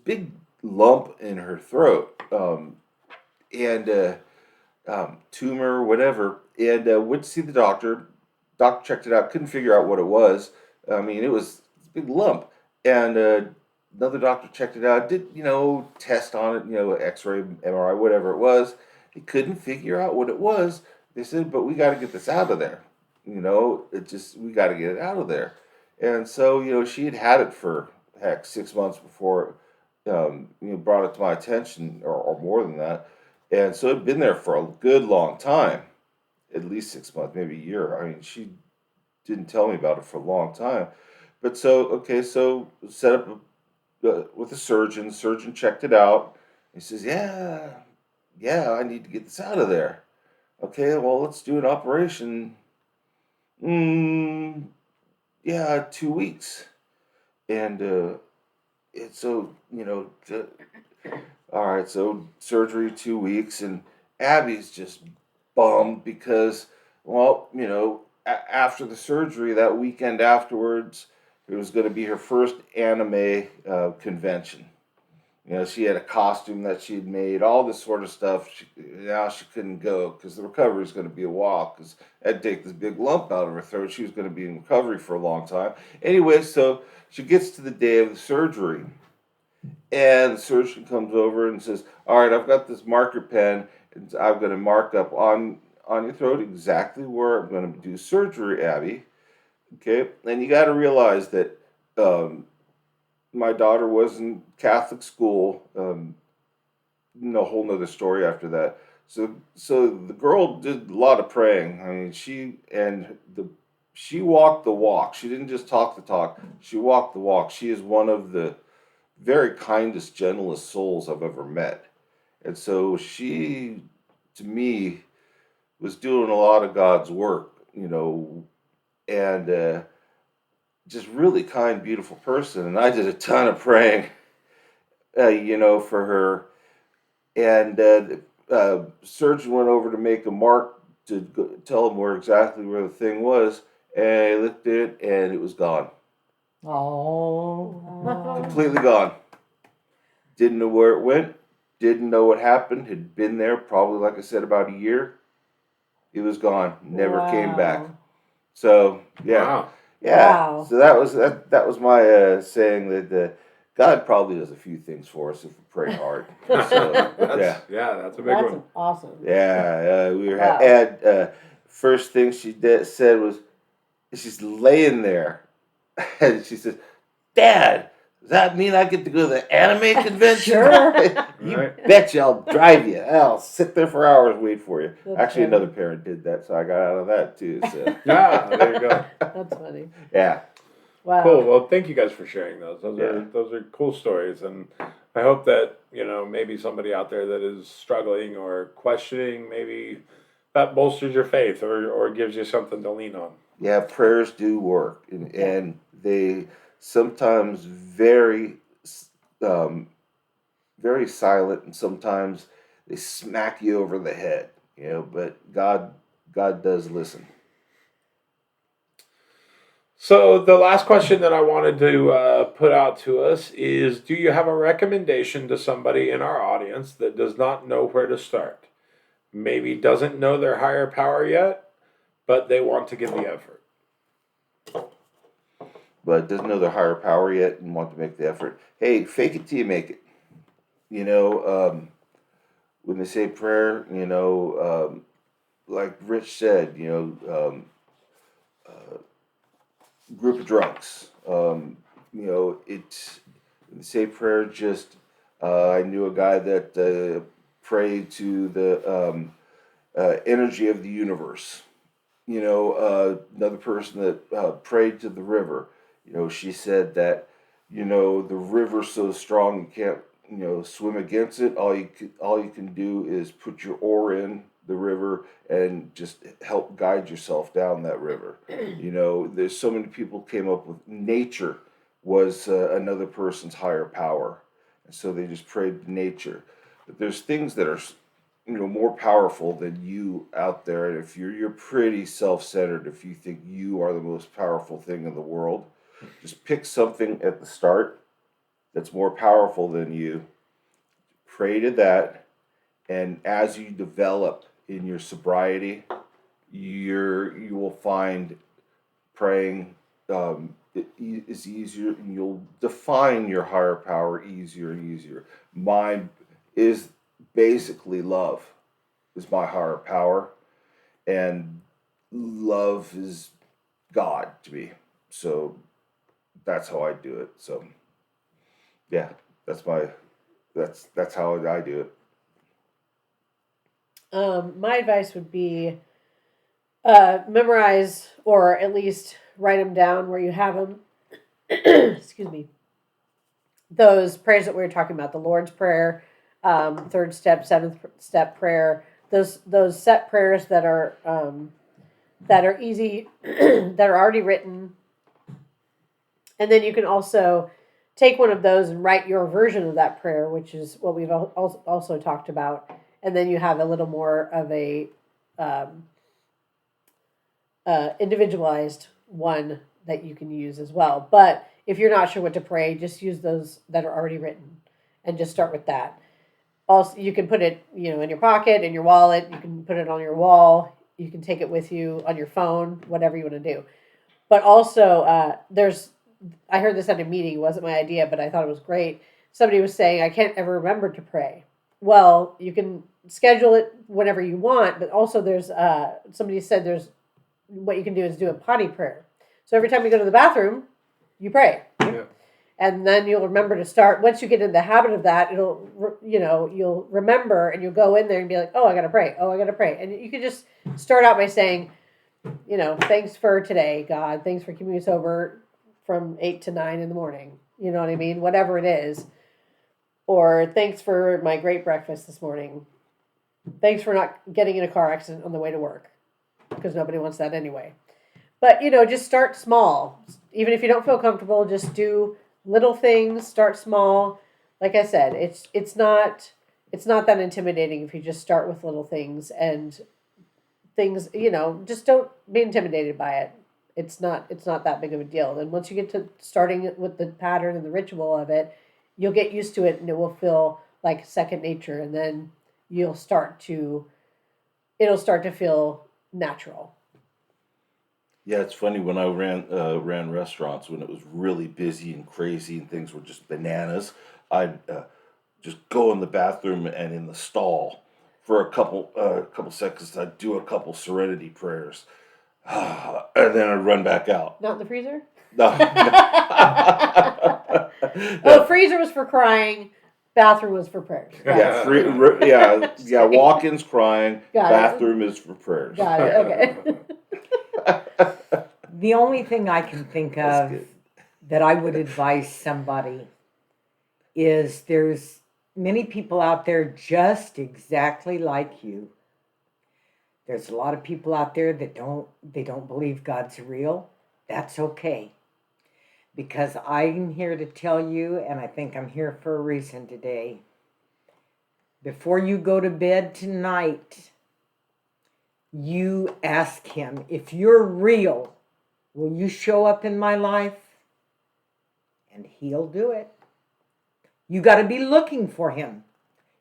big lump in her throat, and tumor, whatever. And went to see the doctor. Doctor checked it out. Couldn't figure out what it was. I mean, it was a big lump. And another doctor checked it out. Did test on it? X-ray, MRI, whatever it was. He couldn't figure out what it was. They said, "But we got to get this out of there. We got to get it out of there." And so, she had it for 6 months before, brought it to my attention, or more than that. And so it'd been there for a good long time, at least 6 months, maybe a year. I mean, she didn't tell me about it for a long time. But so set up with a surgeon. The surgeon checked it out. He says, yeah, I need to get this out of there. Okay, well, let's do an operation. Yeah, 2 weeks. And all right, so surgery 2 weeks, and Abby's just bummed because, well, after the surgery, that weekend afterwards, it was going to be her first anime convention. She had a costume that she had made, all this sort of stuff. Now she couldn't go because the recovery was going to be a while, because I'd take this big lump out of her throat. She was going to be in recovery for a long time. Anyway, so she gets to the day of the surgery, and the surgeon comes over and says, "All right, I've got this marker pen, and I'm going to mark up on your throat exactly where I'm going to do surgery, Abby." Okay, and you got to realize that my daughter was in Catholic school. A whole nother story after that. So the girl did a lot of praying. I mean, she walked the walk. She didn't just talk the talk. She walked the walk. She is one of the very kindest, gentlest souls I've ever met. And so she, to me, was doing a lot of God's work, and just really kind, beautiful person. And I did a ton of praying, for her. And the surgeon went over to make a mark to tell him exactly where the thing was. And he looked at it, and it was gone. Oh. Completely gone. Didn't know where it went. Didn't know what happened. Had been there probably, like I said, about a year. It was gone. Never came back. So, yeah. Wow. Yeah. Wow. So that was my saying that God probably does a few things for us if we pray hard. So, That's a big one. Awesome. Yeah. We were Wow. and first thing she said was, she's laying there, and she says, "Dad, Does that mean I get to go to the anime convention? Sure. You Right. betcha I'll drive you. I'll sit there for hours, wait for you. That's Actually, funny. another parent did that, so I got out of that too. So Ah, there you go. That's funny. yeah, Wow. Cool. Well, thank you guys for sharing those. Yeah. Those are cool stories, and I hope that maybe somebody out there that is struggling or questioning, maybe that bolsters your faith or gives you something to lean on. yeah, prayers do work, and, Yeah. and they sometimes um, very silent, and sometimes they smack you over the head. But God does listen. So the last question that I wanted to put out to us is: do you have a recommendation to somebody in our audience that does not know where to start? Maybe doesn't know their higher power yet, but they want to give the effort. But doesn't know their higher power yet and want to make the effort. Hey, fake it till you make it. You know, when they say prayer, like Rich said, group of drunks. It's when they say prayer. Just I knew a guy that prayed to the energy of the universe. Another person that prayed to the river. She said that the river's so strong you can't swim against it. All you can do is put your oar in the river and just help guide yourself down that river. There's so many people came up with nature was another person's higher power, and so they just prayed to nature. But there's things that are more powerful than you out there. And if you're pretty self-centered, if you think you are the most powerful thing in the world, just pick something at the start that's more powerful than you, pray to that, and as you develop in your sobriety, you will find praying is easier, and you'll define your higher power easier and easier. Mine is basically love is my higher power, and love is God to me. So that's how I do it. So yeah, that's how I do it. My advice would be memorize or at least write them down where you have them. Excuse me. Those prayers that we were talking about, the Lord's Prayer, third step, seventh step prayer, those set prayers that are easy, that are already written, and then you can also take one of those and write your version of that prayer, which is what we've also talked about, and then you have a little more of a um, individualized one that you can use as well. But if you're not sure what to pray, just use those that are already written, and just start with that. Also, you can put it, in your pocket, in your wallet. You can put it on your wall. You can take it with you on your phone, whatever you want to do. But also, I heard this at a meeting. It wasn't my idea, but I thought it was great. Somebody was saying, I can't ever remember to pray. Well, you can schedule it whenever you want, but also somebody said what you can do is do a potty prayer. So every time you go to the bathroom, you pray. Yeah. And then you'll remember to start. Once you get in the habit of that, you'll remember, and you'll go in there and be like, oh, I got to pray. Oh, I got to pray. And you can just start out by saying, thanks for today, God. Thanks for keeping me sober from 8 to 9 in the morning. You know what I mean? Whatever it is. Or thanks for my great breakfast this morning. Thanks for not getting in a car accident on the way to work, because nobody wants that anyway. But, just start small. Even if you don't feel comfortable, just do little things, start small. Like I said, it's not that intimidating if you just start with little things, and things, just don't be intimidated by it. It's not that big of a deal. And once you get to starting with the pattern and the ritual of it, you'll get used to it, and it will feel like second nature, and then it'll start to feel natural. Yeah, it's funny when I ran restaurants when it was really busy and crazy and things were just bananas. I'd just go in the bathroom and in the stall for a couple seconds. I'd do a couple serenity prayers. and then I'd run back out. Not in the freezer? No. Oh, freezer was for crying. Bathroom was for prayers. Yeah, walk-ins crying. Got it. Bathroom is for prayers. Got it. Okay. The only thing I can think That's of good. that I would advise somebody is there's many people out there just exactly like you. There's a lot of people out there that don't believe God's real. That's okay. Because I'm here to tell you, and I think I'm here for a reason today. Before you go to bed tonight, you ask him, if you're real, will you show up in my life? And he'll do it. You got to be looking for him.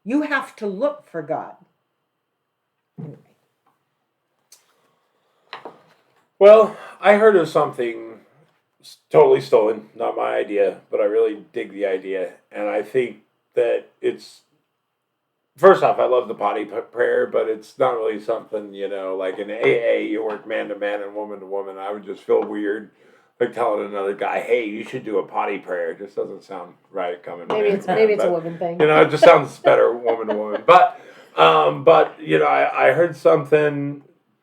You have to look for God. Anyway. Well, I heard of something totally stolen, not my idea, but I really dig the idea. And I think that it's, first off, I love the potty prayer, but it's not really something, like in AA, you work man to man and woman to woman. I would just feel weird, like telling another guy, hey, you should do a potty prayer. It just doesn't sound right coming Maybe man it's to man, maybe it's but, a woman thing. it just sounds better woman to woman. But I heard something.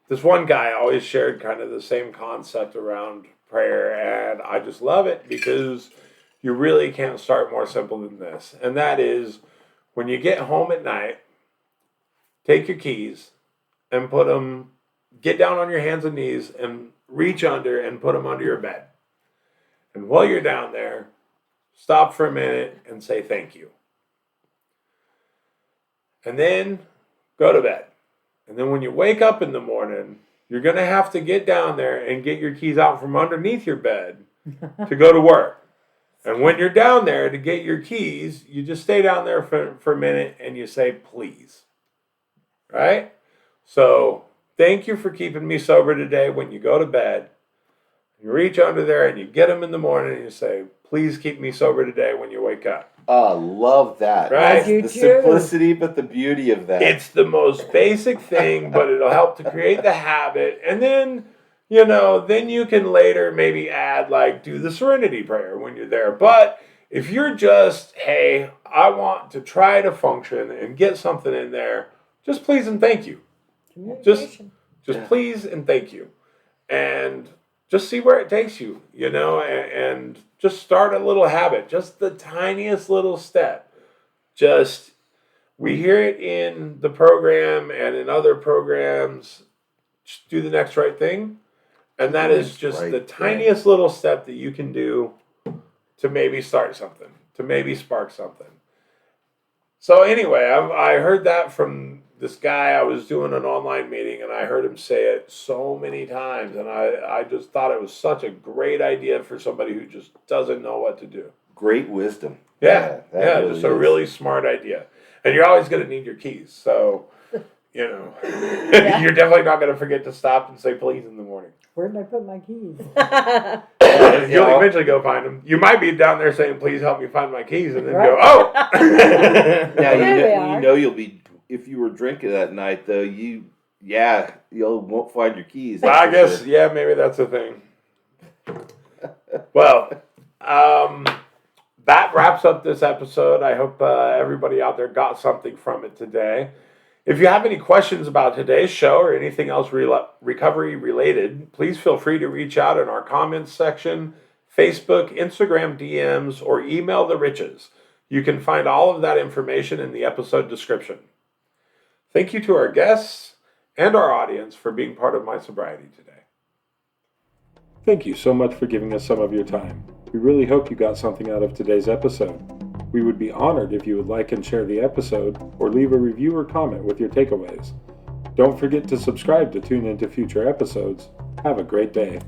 This one guy always shared kind of the same concept around prayer, and I just love it because you really can't start more simple than this. And that is, when you get home at night, take your keys and get down on your hands and knees and reach under and put them under your bed. And while you're down there, stop for a minute and say thank you. And then go to bed. And then when you wake up in the morning, you're going to have to get down there and get your keys out from underneath your bed to go to work. And when you're down there to get your keys, you just stay down there for a minute and you say, please. Right? So, thank you for keeping me sober today. When you go to bed, you reach under there and you get them in the morning and you say, please keep me sober today when you wake up. Love that. Right? I do The too. simplicity, but the beauty of that. It's the most basic thing, but it'll help to create the habit. And then, then you can later maybe add, do the serenity prayer when you're there. But if you're just, hey, I want to try to function and get something in there, just please and thank you. Just please and thank you. And just see where it takes you, and just start a little habit, just the tiniest little step. We hear it in the program and in other programs, just do the next right thing. And that is just the tiniest little step that you can do to maybe start something, to maybe spark something. So anyway, I heard that from this guy. I was doing an online meeting and I heard him say it so many times. And I just thought it was such a great idea for somebody who just doesn't know what to do. Great wisdom. Yeah, really just a really smart idea. And you're always going to need your keys. So, you're definitely not going to forget to stop and say please in the morning. Where did I put my keys? You'll eventually go find them. You might be down there saying, please help me find my keys, and then go, oh! Now, you'll be, if you were drinking that night, though, you won't find your keys. Well, I guess, maybe that's a thing. Well, that wraps up this episode. I hope everybody out there got something from it today. If you have any questions about today's show or anything else recovery related, please feel free to reach out in our comments section, Facebook, Instagram DMs, or email the Riches. You can find all of that information in the episode description. Thank you to our guests and our audience for being part of My Sobriety today. Thank you so much for giving us some of your time. We really hope you got something out of today's episode. We would be honored if you would like and share the episode or leave a review or comment with your takeaways. Don't forget to subscribe to tune into future episodes. Have a great day.